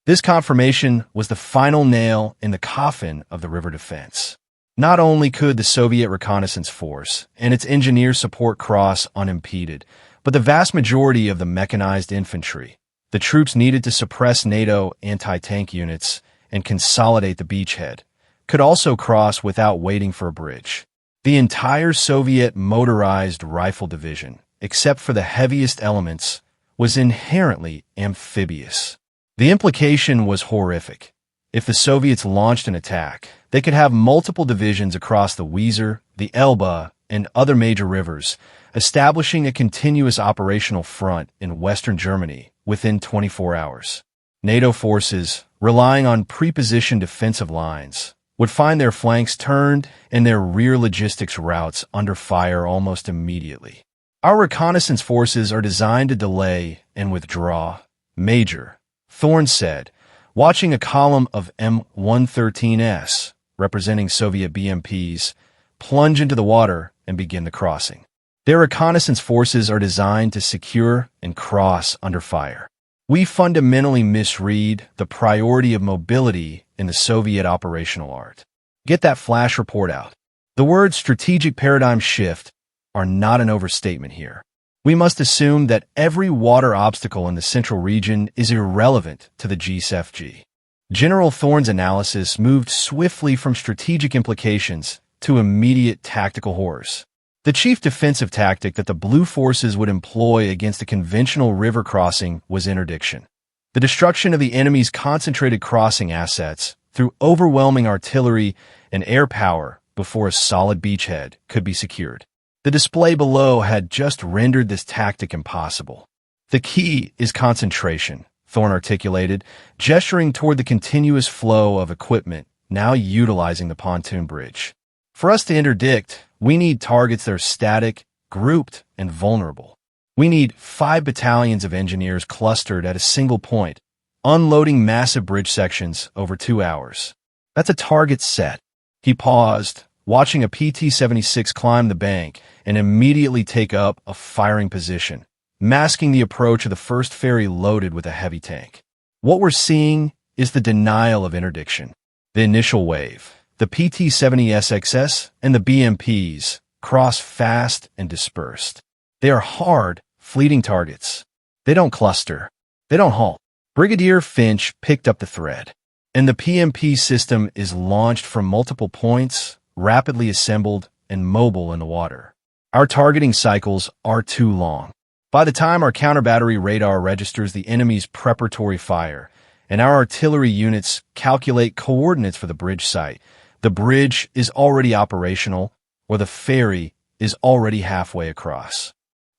This confirmation was the final nail in the coffin of the river defense. Not only could the Soviet reconnaissance force and its engineer support cross unimpeded, but the vast majority of the mechanized infantry, the troops needed to suppress NATO anti-tank units and consolidate the beachhead, could also cross without waiting for a bridge. The entire Soviet motorized rifle division, except for the heaviest elements, was inherently amphibious. The implication was horrific. If the Soviets launched an attack, they could have multiple divisions across the Weser, the Elbe, and other major rivers, establishing a continuous operational front in Western Germany within 24 hours. NATO forces, relying on pre-positioned defensive lines, would find their flanks turned and their rear logistics routes under fire almost immediately. Our reconnaissance forces are designed to delay and withdraw. Major Thorne said, watching a column of M113s, representing Soviet BMPs, plunge into the water and begin the crossing. Their reconnaissance forces are designed to secure and cross under fire. We fundamentally misread the priority of mobility in the Soviet operational art. Get that flash report out. The words strategic paradigm shift are not an overstatement here. We must assume that every water obstacle in the central region is irrelevant to the GSFG. General Thorne's analysis moved swiftly from strategic implications to immediate tactical horrors. The chief defensive tactic that the Blue forces would employ against a conventional river crossing was interdiction. The destruction of the enemy's concentrated crossing assets through overwhelming artillery and air power before a solid beachhead could be secured. The display below had just rendered this tactic impossible. The key is concentration, Thorne articulated, gesturing toward the continuous flow of equipment now utilizing the pontoon bridge. For us to interdict, we need targets that are static, grouped, and vulnerable. We need 5 battalions of engineers clustered at a single point, unloading massive bridge sections over 2 hours. That's a target set. He paused, watching a PT-76 climb the bank and immediately take up a firing position, masking the approach of the first ferry loaded with a heavy tank. What we're seeing is the denial of interdiction. The initial wave, the PT-70SXS and the BMPs, cross fast and dispersed. They are hard, fleeting targets. They don't cluster. They don't halt. Brigadier Finch picked up the thread, and the PMP system is launched from multiple points, rapidly assembled and mobile in the water. Our targeting cycles are too long. By the time our counter-battery radar registers the enemy's preparatory fire, and our artillery units calculate coordinates for the bridge site, the bridge is already operational, or the ferry is already halfway across.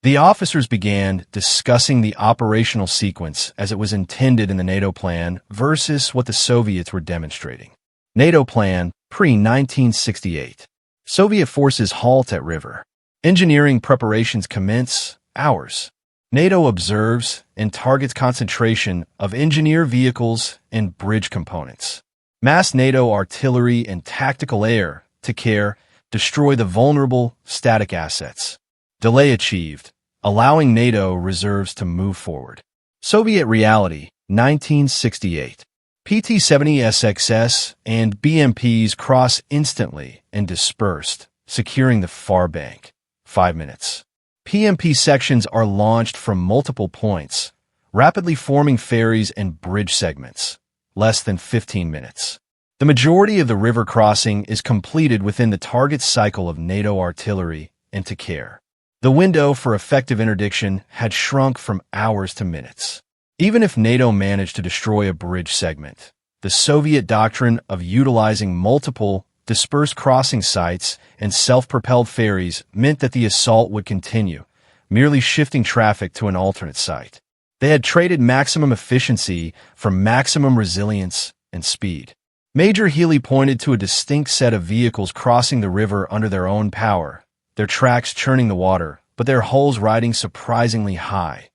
The officers began discussing the operational sequence as it was intended in the NATO plan versus what the Soviets were demonstrating. NATO plan pre-1968. Soviet forces halt at river. Engineering preparations commence hours. NATO observes and targets concentration of engineer vehicles and bridge components. Mass NATO artillery and tactical air to care destroy the vulnerable static assets. Delay achieved, allowing NATO reserves to move forward. Soviet reality, 1968. PT-70SXS and BMPs cross instantly and dispersed, securing the far bank. 5 minutes. PMP sections are launched from multiple points, rapidly forming ferries and bridge segments. Less than 15 minutes. The majority of the river crossing is completed within the target cycle of NATO artillery and to care. The window for effective interdiction had shrunk from hours to minutes. Even if NATO managed to destroy a bridge segment, the Soviet doctrine of utilizing multiple dispersed crossing sites and self-propelled ferries meant that the assault would continue, merely shifting traffic to an alternate site. They had traded maximum efficiency for maximum resilience and speed. Major Healy pointed to a distinct set of vehicles crossing the river under their own power, their tracks churning the water, but their hulls riding surprisingly high,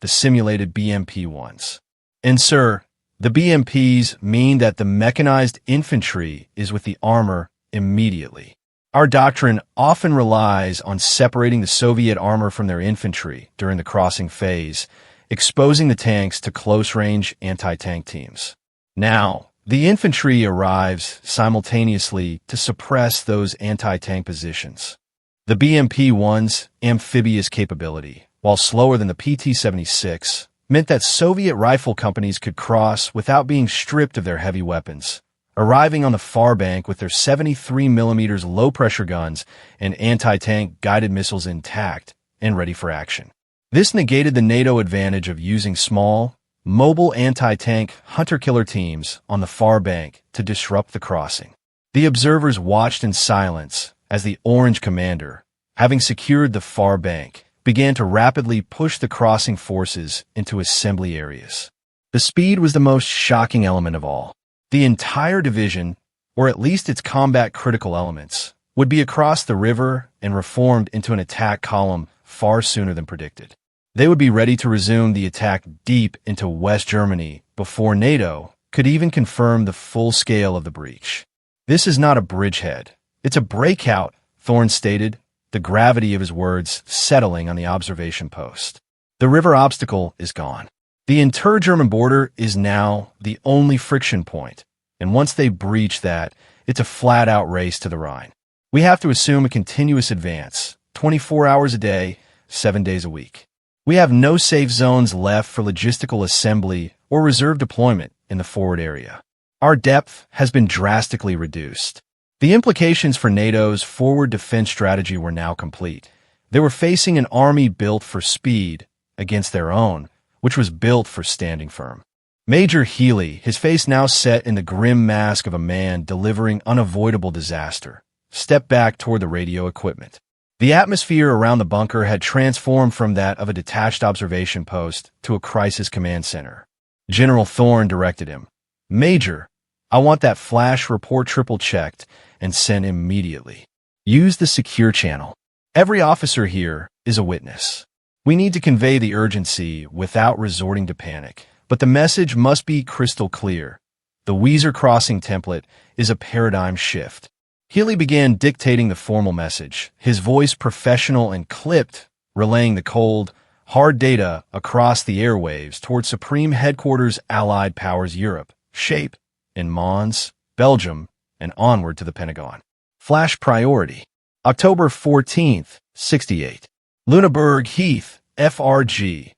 the simulated BMP ones. And sir, the BMPs mean that the mechanized infantry is with the armor immediately. Our doctrine often relies on separating the Soviet armor from their infantry during the crossing phase, exposing the tanks to close-range anti-tank teams. Now, the infantry arrives simultaneously to suppress those anti-tank positions. The BMP-1's amphibious capability, while slower than the PT-76, meant that Soviet rifle companies could cross without being stripped of their heavy weapons, arriving on the far bank with their 73mm low-pressure guns and anti-tank guided missiles intact and ready for action. This negated the NATO advantage of using small, mobile anti-tank hunter-killer teams on the far bank to disrupt the crossing. The observers watched in silence as the Orange commander, having secured the far bank, began to rapidly push the crossing forces into assembly areas. The speed was the most shocking element of all. The entire division, or at least its combat-critical elements, would be across the river and reformed into an attack column far sooner than predicted. They would be ready to resume the attack deep into West Germany before NATO could even confirm the full scale of the breach. "This is not a bridgehead. It's a breakout," Thorne stated, the gravity of his words settling on the observation post. "The river obstacle is gone. The inter-German border is now the only friction point, and once they breach that, it's a flat-out race to the Rhine. We have to assume a continuous advance, 24 hours a day, 7 days a week. We have no safe zones left for logistical assembly or reserve deployment in the forward area. Our depth has been drastically reduced." The implications for NATO's forward defense strategy were now complete. They were facing an army built for speed against their own, which was built for standing firm. Major Healy, his face now set in the grim mask of a man delivering unavoidable disaster, stepped back toward the radio equipment. The atmosphere around the bunker had transformed from that of a detached observation post to a crisis command center. General Thorne directed him. "Major, I want that flash report triple-checked and sent immediately. Use the secure channel. Every officer here is a witness. We need to convey the urgency without resorting to panic, but the message must be crystal clear. The Weser crossing template is a paradigm shift." Healy began dictating the formal message, his voice professional and clipped, relaying the cold, hard data across the airwaves toward Supreme Headquarters Allied Powers Europe, SHAPE, in Mons, Belgium, and onward to the Pentagon. Flash priority. October 14th, 68. Lüneburg Heath, FRG.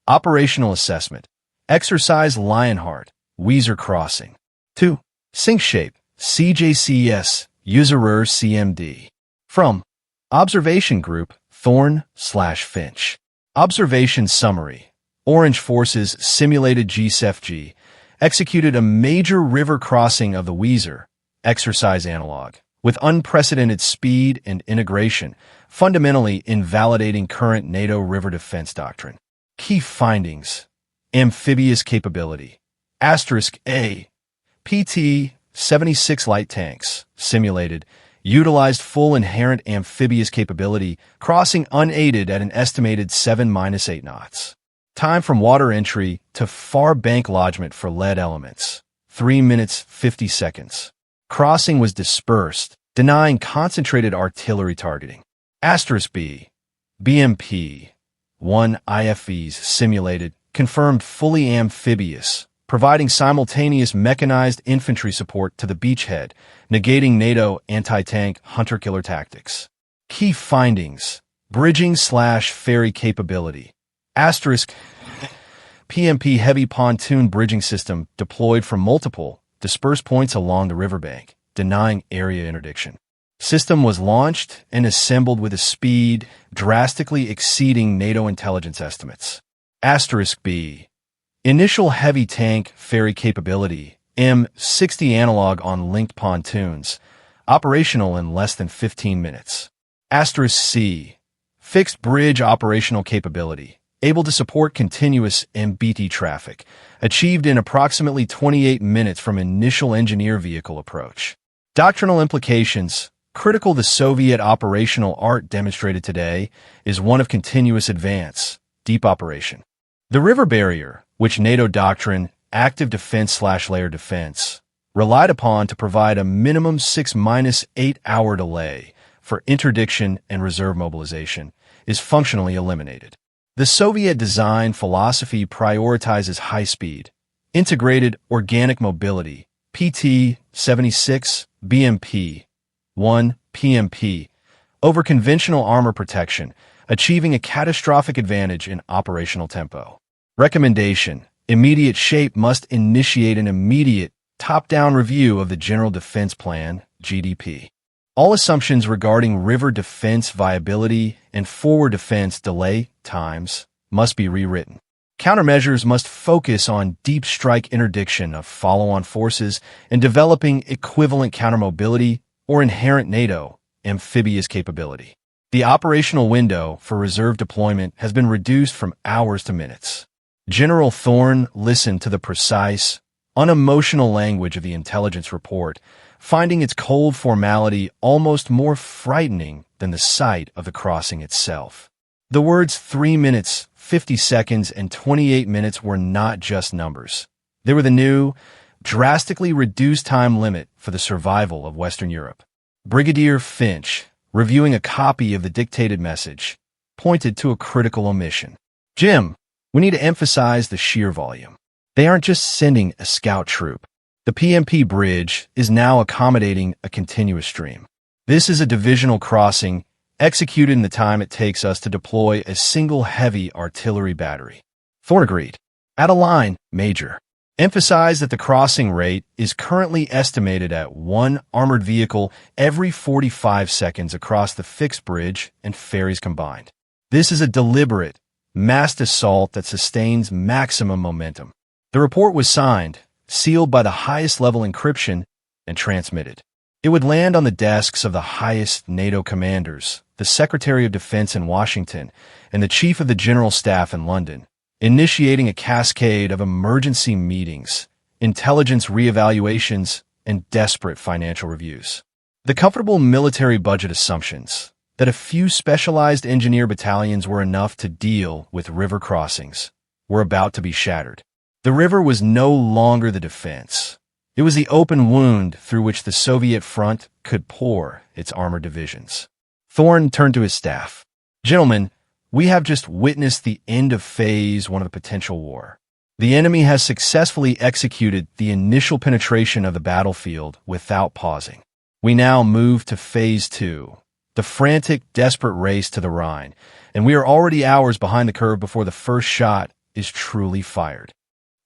Operational assessment. Exercise Lionheart, Weser crossing. 2. Sync shape, CJCS, Userer CMD. From Observation Group, Thorne/Finch. Observation Summary. Orange Forces simulated GCFG executed a major river crossing of the Weser, exercise analog, with unprecedented speed and integration, fundamentally invalidating current NATO river defense doctrine. Key findings. Amphibious capability. *A. PT-76 light tanks, simulated, utilized full inherent amphibious capability, crossing unaided at an estimated 7-8 knots. Time from water entry to far bank lodgement for lead elements, 3 minutes 50 seconds. Crossing was dispersed, denying concentrated artillery targeting. *B. BMP-1 IFVs simulated, confirmed fully amphibious, providing simultaneous mechanized infantry support to the beachhead, negating NATO anti-tank hunter-killer tactics. Key findings. Bridging/ferry capability. PMP heavy pontoon bridging system deployed from multiple, dispersed points along the riverbank, denying area interdiction. System was launched and assembled with a speed drastically exceeding NATO intelligence estimates. *B. Initial heavy tank ferry capability, M60 analog on linked pontoons, operational in less than 15 minutes. *C. Fixed bridge operational capability, able to support continuous MBT traffic, achieved in approximately 28 minutes from initial engineer vehicle approach. Doctrinal implications. Critical. The Soviet operational art demonstrated today is one of continuous advance, deep operation. The river barrier, which NATO doctrine, active defense/layer defense, relied upon to provide a minimum 6-8 hour delay for interdiction and reserve mobilization, is functionally eliminated. The Soviet design philosophy prioritizes high-speed, integrated organic mobility, PT-76, BMP-1, PMP, over conventional armor protection, achieving a catastrophic advantage in operational tempo. Recommendation. Immediate SHAPE must initiate an immediate, top-down review of the General Defense Plan, GDP. All assumptions regarding river defense viability and forward defense delay times must be rewritten. Countermeasures must focus on deep strike interdiction of follow-on forces and developing equivalent countermobility or inherent NATO amphibious capability. The operational window for reserve deployment has been reduced from hours to minutes. General Thorne listened to the precise, unemotional language of the intelligence report, finding its cold formality almost more frightening than the sight of the crossing itself. The words 3 minutes, 50 seconds, and 28 minutes were not just numbers. They were the new, drastically reduced time limit for the survival of Western Europe. Brigadier Finch, reviewing a copy of the dictated message, pointed to a critical omission. "Jim, we need to emphasize the sheer volume. They aren't just sending a scout troop. The PMP bridge is now accommodating a continuous stream. This is a divisional crossing executed in the time it takes us to deploy a single heavy artillery battery." Thorne agreed. "Add a line, Major. Emphasize that the crossing rate is currently estimated at 1 armored vehicle every 45 seconds across the fixed bridge and ferries combined. This is a deliberate, massed assault that sustains maximum momentum." The report was signed, sealed by the highest level encryption, and transmitted. It would land on the desks of the highest NATO commanders, the Secretary of Defense in Washington, and the Chief of the General Staff in London, initiating a cascade of emergency meetings, intelligence reevaluations, and desperate financial reviews. The comfortable military budget assumptions that a few specialized engineer battalions were enough to deal with river crossings were about to be shattered. The river was no longer the defense. It was the open wound through which the Soviet front could pour its armored divisions. Thorne turned to his staff. "Gentlemen, we have just witnessed the end of Phase 1 of the potential war. The enemy has successfully executed the initial penetration of the battlefield without pausing. We now move to Phase 2, the frantic, desperate race to the Rhine, and we are already hours behind the curve before the first shot is truly fired."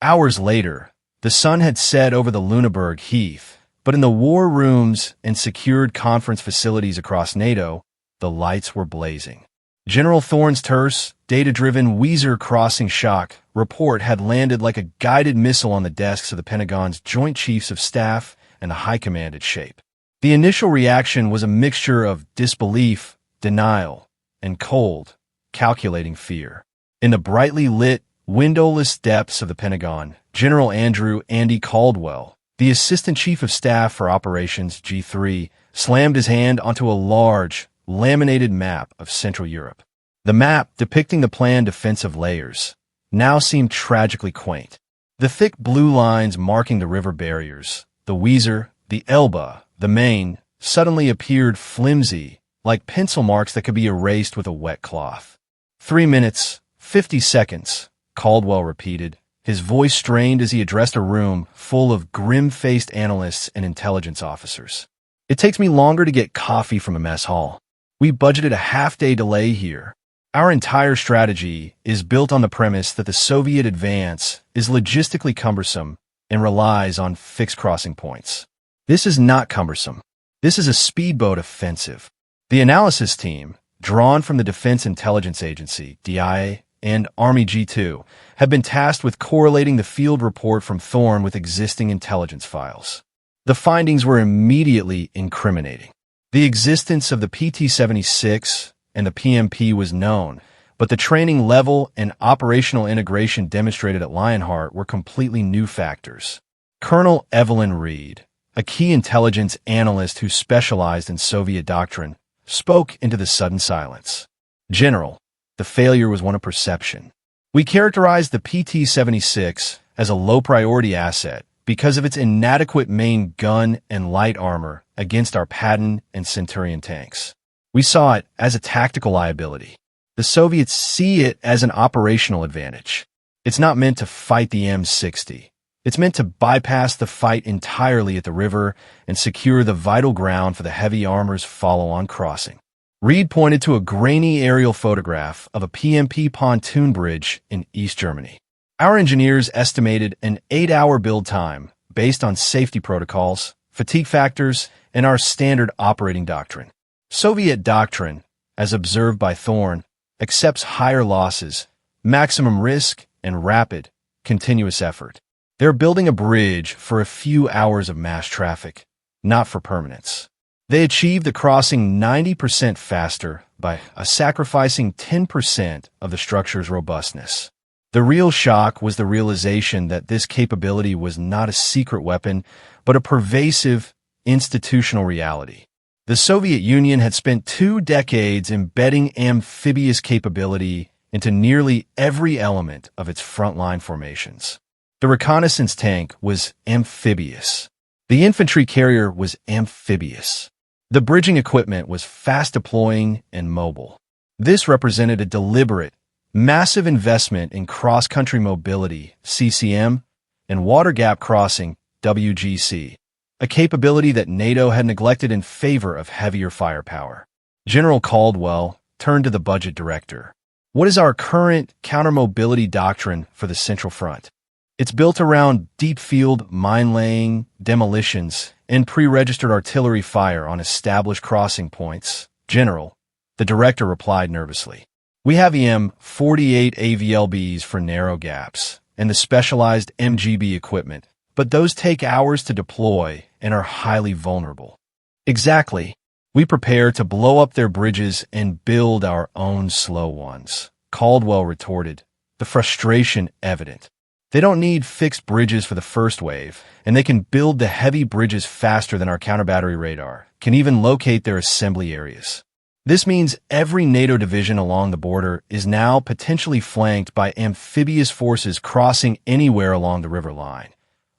Hours later, the sun had set over the Lüneburg Heath, but in the war rooms and secured conference facilities across NATO, the lights were blazing. General Thorne's terse, data-driven Weser crossing shock report had landed like a guided missile on the desks of the Pentagon's Joint Chiefs of Staff and the High Command at SHAPE. The initial reaction was a mixture of disbelief, denial, and cold, calculating fear. In the brightly lit, windowless depths of the Pentagon, General Andrew "Andy" Caldwell, the Assistant Chief of Staff for Operations G3, slammed his hand onto a large, laminated map of Central Europe. The map, depicting the planned defensive layers, now seemed tragically quaint. The thick blue lines marking the river barriers, the Weser, the Elbe, the Main, suddenly appeared flimsy, like pencil marks that could be erased with a wet cloth. 3 minutes, 50 seconds, Caldwell repeated, his voice strained as he addressed a room full of grim-faced analysts and intelligence officers. "It takes me longer to get coffee from a mess hall. We budgeted a half-day delay here. Our entire strategy is built on the premise that the Soviet advance is logistically cumbersome and relies on fixed crossing points. This is not cumbersome. This is a speedboat offensive." The analysis team, drawn from the Defense Intelligence Agency, DIA, and Army G2, had been tasked with correlating the field report from Thorne with existing intelligence files. The findings were immediately incriminating. The existence of the PT-76 and the PMP was known, but the training level and operational integration demonstrated at Lionheart were completely new factors. Colonel Evelyn Reed, a key intelligence analyst who specialized in Soviet doctrine, spoke into the sudden silence. "General, the failure was one of perception. We characterized the PT-76 as a low-priority asset because of its inadequate main gun and light armor against our Patton and Centurion tanks. We saw it as a tactical liability. The Soviets see it as an operational advantage. It's not meant to fight the M60. It's meant to bypass the fight entirely at the river and secure the vital ground for the heavy armor's follow-on crossing." Reed pointed to a grainy aerial photograph of a PMP pontoon bridge in East Germany. "Our engineers estimated an 8-hour build time based on safety protocols, fatigue factors, and our standard operating doctrine. Soviet doctrine, as observed by Thorne, accepts higher losses, maximum risk, and rapid, continuous effort. They're building a bridge for a few hours of mass traffic, not for permanence. They achieved the crossing 90% faster by sacrificing 10% of the structure's robustness." The real shock was the realization that this capability was not a secret weapon, but a pervasive, institutional reality. The Soviet Union had spent 2 decades embedding amphibious capability into nearly every element of its frontline formations. The reconnaissance tank was amphibious. The infantry carrier was amphibious. The bridging equipment was fast-deploying and mobile. This represented a deliberate, massive investment in cross-country mobility, CCM, and water gap crossing, WGC, a capability that NATO had neglected in favor of heavier firepower. General Caldwell turned to the budget director. What is our current counter-mobility doctrine for the Central Front? It's built around deep-field mine-laying, demolitions, and pre-registered artillery fire on established crossing points. General, the director replied nervously. We have EM-48 AVLBs for narrow gaps and the specialized MGB equipment, but those take hours to deploy and are highly vulnerable. Exactly. We prepare to blow up their bridges and build our own slow ones, Caldwell retorted, the frustration evident. They don't need fixed bridges for the first wave, and they can build the heavy bridges faster than our counter-battery radar, can even locate their assembly areas. This means every NATO division along the border is now potentially flanked by amphibious forces crossing anywhere along the river line,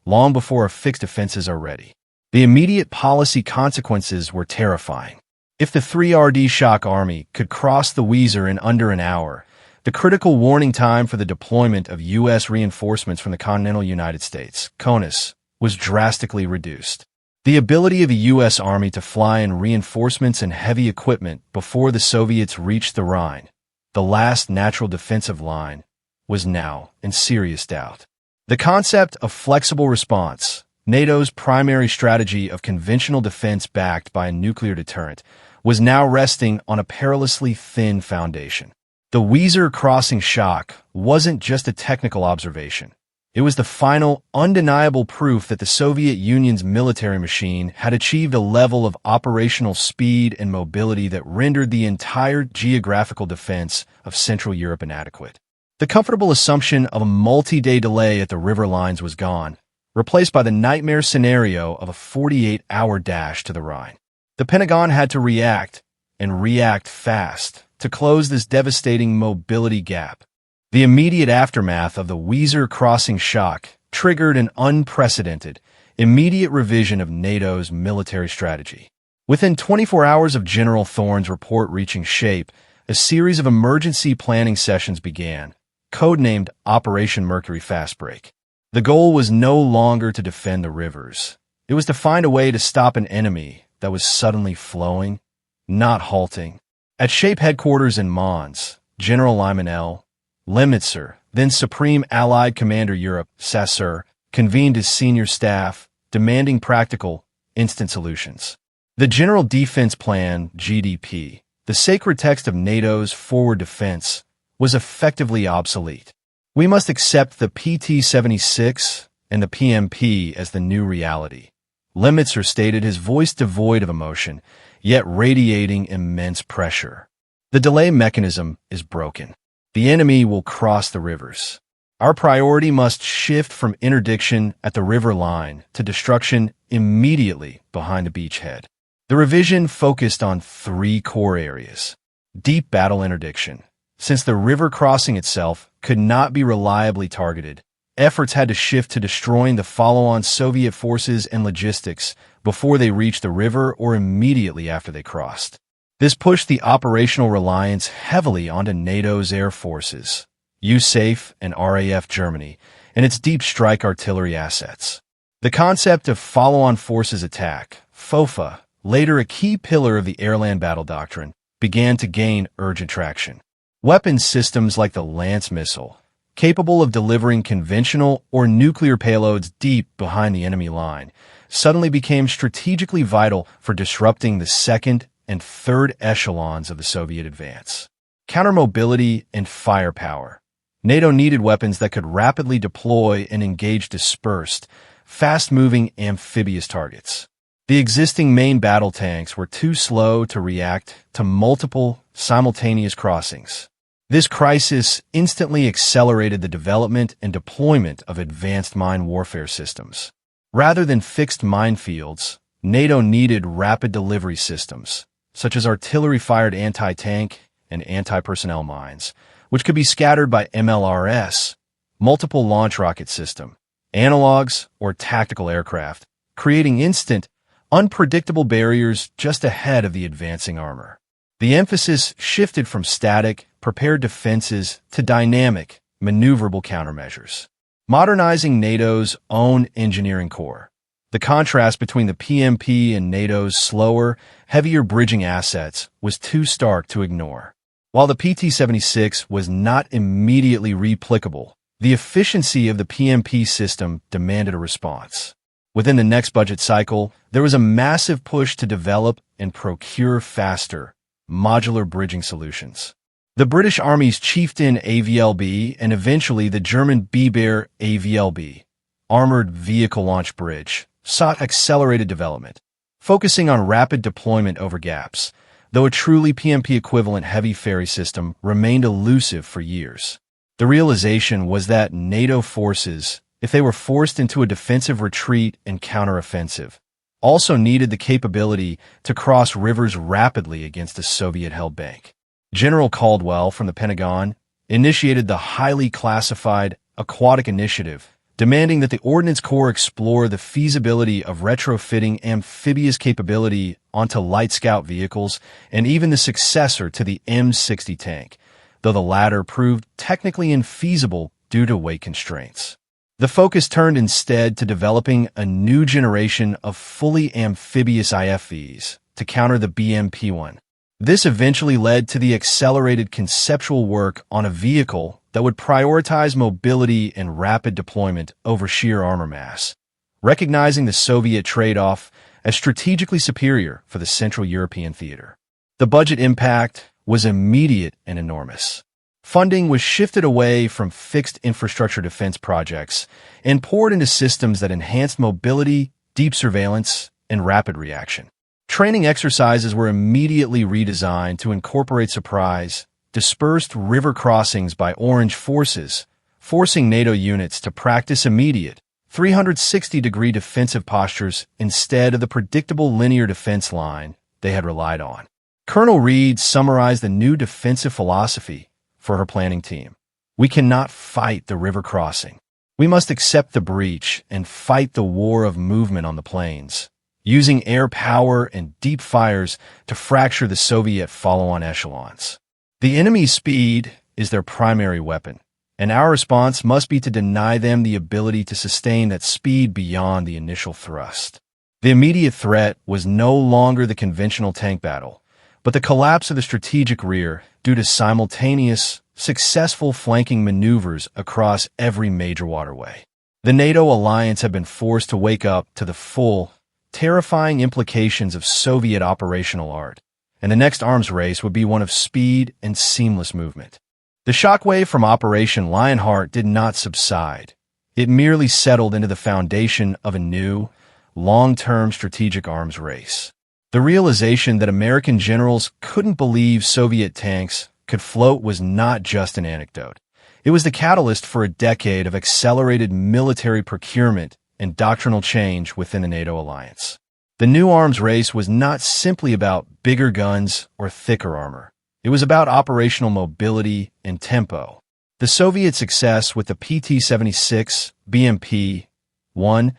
long before our fixed defenses are ready. The immediate policy consequences were terrifying. If the 3RD Shock Army could cross the Weser in under an hour, the critical warning time for the deployment of U.S. reinforcements from the continental United States, CONUS, was drastically reduced. The ability of the U.S. Army to fly in reinforcements and heavy equipment before the Soviets reached the Rhine, the last natural defensive line, was now in serious doubt. The concept of flexible response, NATO's primary strategy of conventional defense backed by a nuclear deterrent, was now resting on a perilously thin foundation. The Weser crossing shock wasn't just a technical observation. It was the final, undeniable proof that the Soviet Union's military machine had achieved a level of operational speed and mobility that rendered the entire geographical defense of Central Europe inadequate. The comfortable assumption of a multi-day delay at the river lines was gone, replaced by the nightmare scenario of a 48-hour dash to the Rhine. The Pentagon had to react, and react fast, to close this devastating mobility gap. The immediate aftermath of the Weser crossing shock triggered an unprecedented, immediate revision of NATO's military strategy. Within 24 hours of General Thorn's report reaching shape, a series of emergency planning sessions began, codenamed Operation Mercury Fast Break. The goal was no longer to defend the rivers. It was to find a way to stop an enemy that was suddenly flowing, not halting. At SHAPE headquarters in Mons, General Lyman L. Lemitzer, then Supreme Allied Commander Europe, Sassur, convened his senior staff, demanding practical, instant solutions. The General Defense Plan, GDP, the sacred text of NATO's forward defense, was effectively obsolete. We must accept the PT-76 and the PMP as the new reality, Lemitzer stated, his voice devoid of emotion, yet radiating immense pressure. The delay mechanism is broken. The enemy will cross the rivers. Our priority must shift from interdiction at the river line to destruction immediately behind the beachhead. The revision focused on 3 core areas. Deep battle interdiction. Since the river crossing itself could not be reliably targeted, efforts had to shift to destroying the follow-on Soviet forces and logistics before they reached the river or immediately after they crossed. This pushed the operational reliance heavily onto NATO's air forces, USAF and RAF Germany, and its deep strike artillery assets. The concept of follow-on forces attack, FOFA, later a key pillar of the airland battle doctrine, began to gain urgent traction. Weapons systems like the Lance missile, capable of delivering conventional or nuclear payloads deep behind the enemy line, suddenly became strategically vital for disrupting the second and third echelons of the Soviet advance. Countermobility and firepower. NATO needed weapons that could rapidly deploy and engage dispersed, fast-moving amphibious targets. The existing main battle tanks were too slow to react to multiple, simultaneous crossings. This crisis instantly accelerated the development and deployment of advanced mine warfare systems. Rather than fixed minefields, NATO needed rapid delivery systems, such as artillery-fired anti-tank and anti-personnel mines, which could be scattered by MLRS, multiple launch rocket system, analogs, or tactical aircraft, creating instant, unpredictable barriers just ahead of the advancing armor. The emphasis shifted from static, prepared defenses to dynamic, maneuverable countermeasures, modernizing NATO's own engineering core. The contrast between the PMP and NATO's slower, heavier bridging assets was too stark to ignore. While the PT-76 was not immediately replicable, the efficiency of the PMP system demanded a response. Within the next budget cycle, there was a massive push to develop and procure faster, modular bridging solutions. The British Army's Chieftain AVLB and eventually the German BBR AVLB, Armored Vehicle Launch Bridge, sought accelerated development, focusing on rapid deployment over gaps, though a truly PMP-equivalent heavy ferry system remained elusive for years. The realization was that NATO forces, if they were forced into a defensive retreat and counteroffensive, also needed the capability to cross rivers rapidly against a Soviet-held bank. General Caldwell from the Pentagon initiated the highly classified Aquatic Initiative, demanding that the Ordnance Corps explore the feasibility of retrofitting amphibious capability onto light scout vehicles and even the successor to the M60 tank, though the latter proved technically infeasible due to weight constraints. The focus turned instead to developing a new generation of fully amphibious IFVs to counter the BMP-1. This eventually led to the accelerated conceptual work on a vehicle that would prioritize mobility and rapid deployment over sheer armor mass, recognizing the Soviet trade-off as strategically superior for the Central European theater. The budget impact was immediate and enormous. Funding was shifted away from fixed infrastructure defense projects and poured into systems that enhanced mobility, deep surveillance, and rapid reaction. Training exercises were immediately redesigned to incorporate surprise, dispersed river crossings by Orange forces, forcing NATO units to practice immediate, 360-degree defensive postures instead of the predictable linear defense line they had relied on. Colonel Reed summarized the new defensive philosophy for her planning team. We cannot fight the river crossing. We must accept the breach and fight the war of movement on the plains, using air power and deep fires to fracture the Soviet follow-on echelons. The enemy's speed is their primary weapon, and our response must be to deny them the ability to sustain that speed beyond the initial thrust. The immediate threat was no longer the conventional tank battle, but the collapse of the strategic rear due to simultaneous, successful flanking maneuvers across every major waterway. The NATO alliance had been forced to wake up to the full, terrifying implications of Soviet operational art, and the next arms race would be one of speed and seamless movement. The shockwave from Operation Lionheart did not subside. It merely settled into the foundation of a new, long-term strategic arms race. The realization that American generals couldn't believe Soviet tanks could float was not just an anecdote. It was the catalyst for a decade of accelerated military procurement and doctrinal change within the NATO alliance. The new arms race was not simply about bigger guns or thicker armor. It was about operational mobility and tempo. The Soviet success with the PT-76, BMP-1,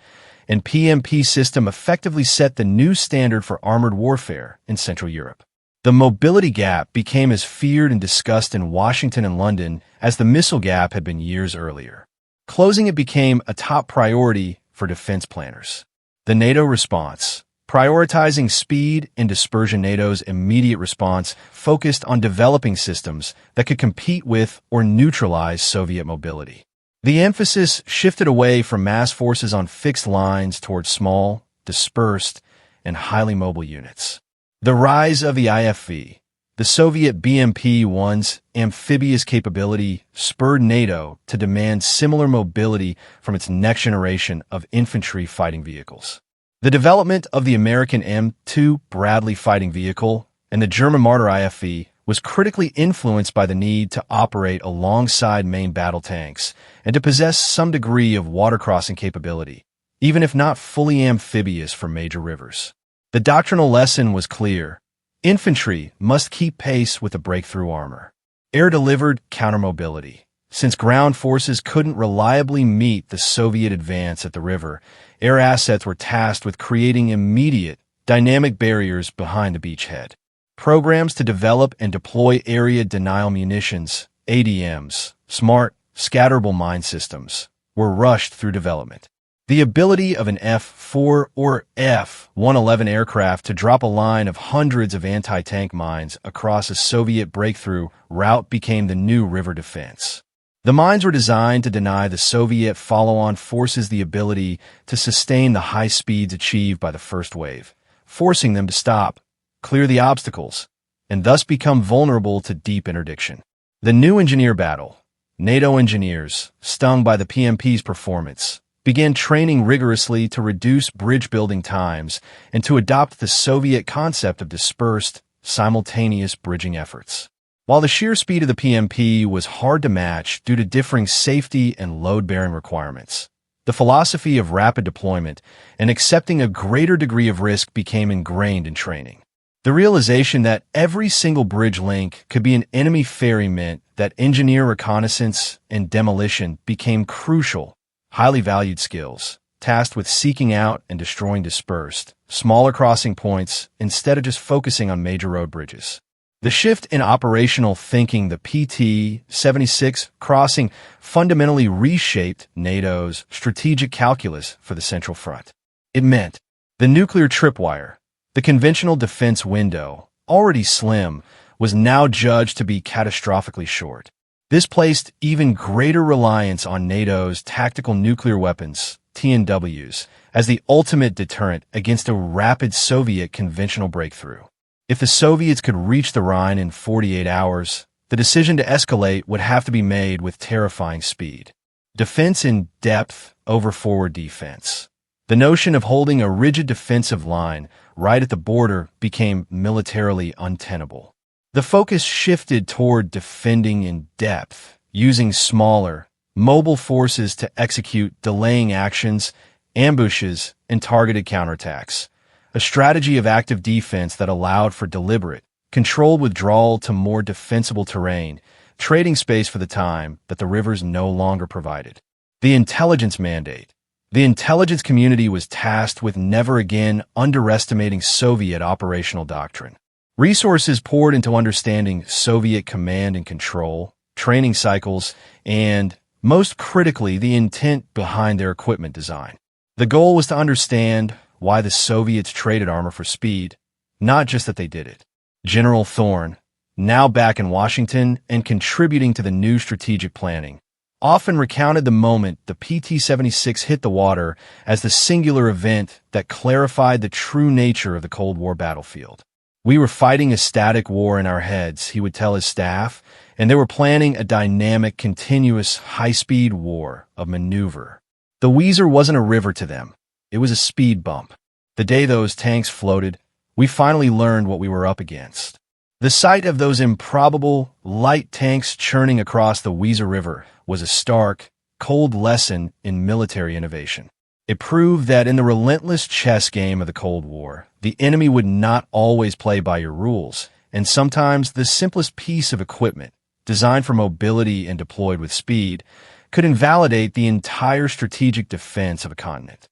and PMP system effectively set the new standard for armored warfare in Central Europe. The mobility gap became as feared and discussed in Washington and London as the missile gap had been years earlier. Closing it became a top priority for defense planners. The NATO response, prioritizing speed and dispersion. NATO's immediate response focused on developing systems that could compete with or neutralize Soviet mobility. The emphasis shifted away from mass forces on fixed lines towards small, dispersed, and highly mobile units. The rise of the IFV, the Soviet BMP-1's amphibious capability, spurred NATO to demand similar mobility from its next generation of infantry fighting vehicles. The development of the American M2 Bradley fighting vehicle and the German Marder IFV was critically influenced by the need to operate alongside main battle tanks and to possess some degree of water-crossing capability, even if not fully amphibious for major rivers. The doctrinal lesson was clear. Infantry must keep pace with the breakthrough armor. Air-delivered countermobility. Since ground forces couldn't reliably meet the Soviet advance at the river, air assets were tasked with creating immediate, dynamic barriers behind the beachhead. Programs to develop and deploy area denial munitions, ADMs, smart, scatterable mine systems, were rushed through development. The ability of an F-4 or F-111 aircraft to drop a line of hundreds of anti-tank mines across a Soviet breakthrough route became the new river defense. The mines were designed to deny the Soviet follow-on forces the ability to sustain the high speeds achieved by the first wave, forcing them to stop, clear the obstacles, and thus become vulnerable to deep interdiction. The new engineer battle. NATO engineers, stung by the PMP's performance, began training rigorously to reduce bridge-building times and to adopt the Soviet concept of dispersed, simultaneous bridging efforts. While the sheer speed of the PMP was hard to match due to differing safety and load-bearing requirements, the philosophy of rapid deployment and accepting a greater degree of risk became ingrained in training. The realization that every single bridge link could be an enemy ferry meant that engineer reconnaissance and demolition became crucial, highly valued skills, tasked with seeking out and destroying dispersed, smaller crossing points instead of just focusing on major road bridges. The shift in operational thinking, the PT-76 crossing, fundamentally reshaped NATO's strategic calculus for the Central Front. It meant the nuclear tripwire, the conventional defense window, already slim, was now judged to be catastrophically short. This placed even greater reliance on NATO's tactical nuclear weapons, TNWs, as the ultimate deterrent against a rapid Soviet conventional breakthrough. If the Soviets could reach the Rhine in 48 hours, the decision to escalate would have to be made with terrifying speed. Defense in depth over forward defense. The notion of holding a rigid defensive line right at the border became militarily untenable. The focus shifted toward defending in depth, using smaller, mobile forces to execute delaying actions, ambushes, and targeted counterattacks. A strategy of active defense that allowed for deliberate, controlled withdrawal to more defensible terrain, trading space for the time that the rivers no longer provided. The intelligence mandate. The intelligence community was tasked with never again underestimating Soviet operational doctrine. Resources poured into understanding Soviet command and control, training cycles, and, most critically, the intent behind their equipment design. The goal was to understand why the Soviets traded armor for speed, not just that they did it. General Thorne, now back in Washington and contributing to the new strategic planning, often recounted the moment the PT-76 hit the water as the singular event that clarified the true nature of the Cold War battlefield. We were fighting a static war in our heads, he would tell his staff, and they were planning a dynamic, continuous, high-speed war of maneuver. The Weser wasn't a river to them. It was a speed bump. The day those tanks floated, we finally learned what we were up against. The sight of those improbable, light tanks churning across the Weser River was a stark, cold lesson in military innovation. It proved that in the relentless chess game of the Cold War, the enemy would not always play by your rules, and sometimes the simplest piece of equipment, designed for mobility and deployed with speed, could invalidate the entire strategic defense of a continent.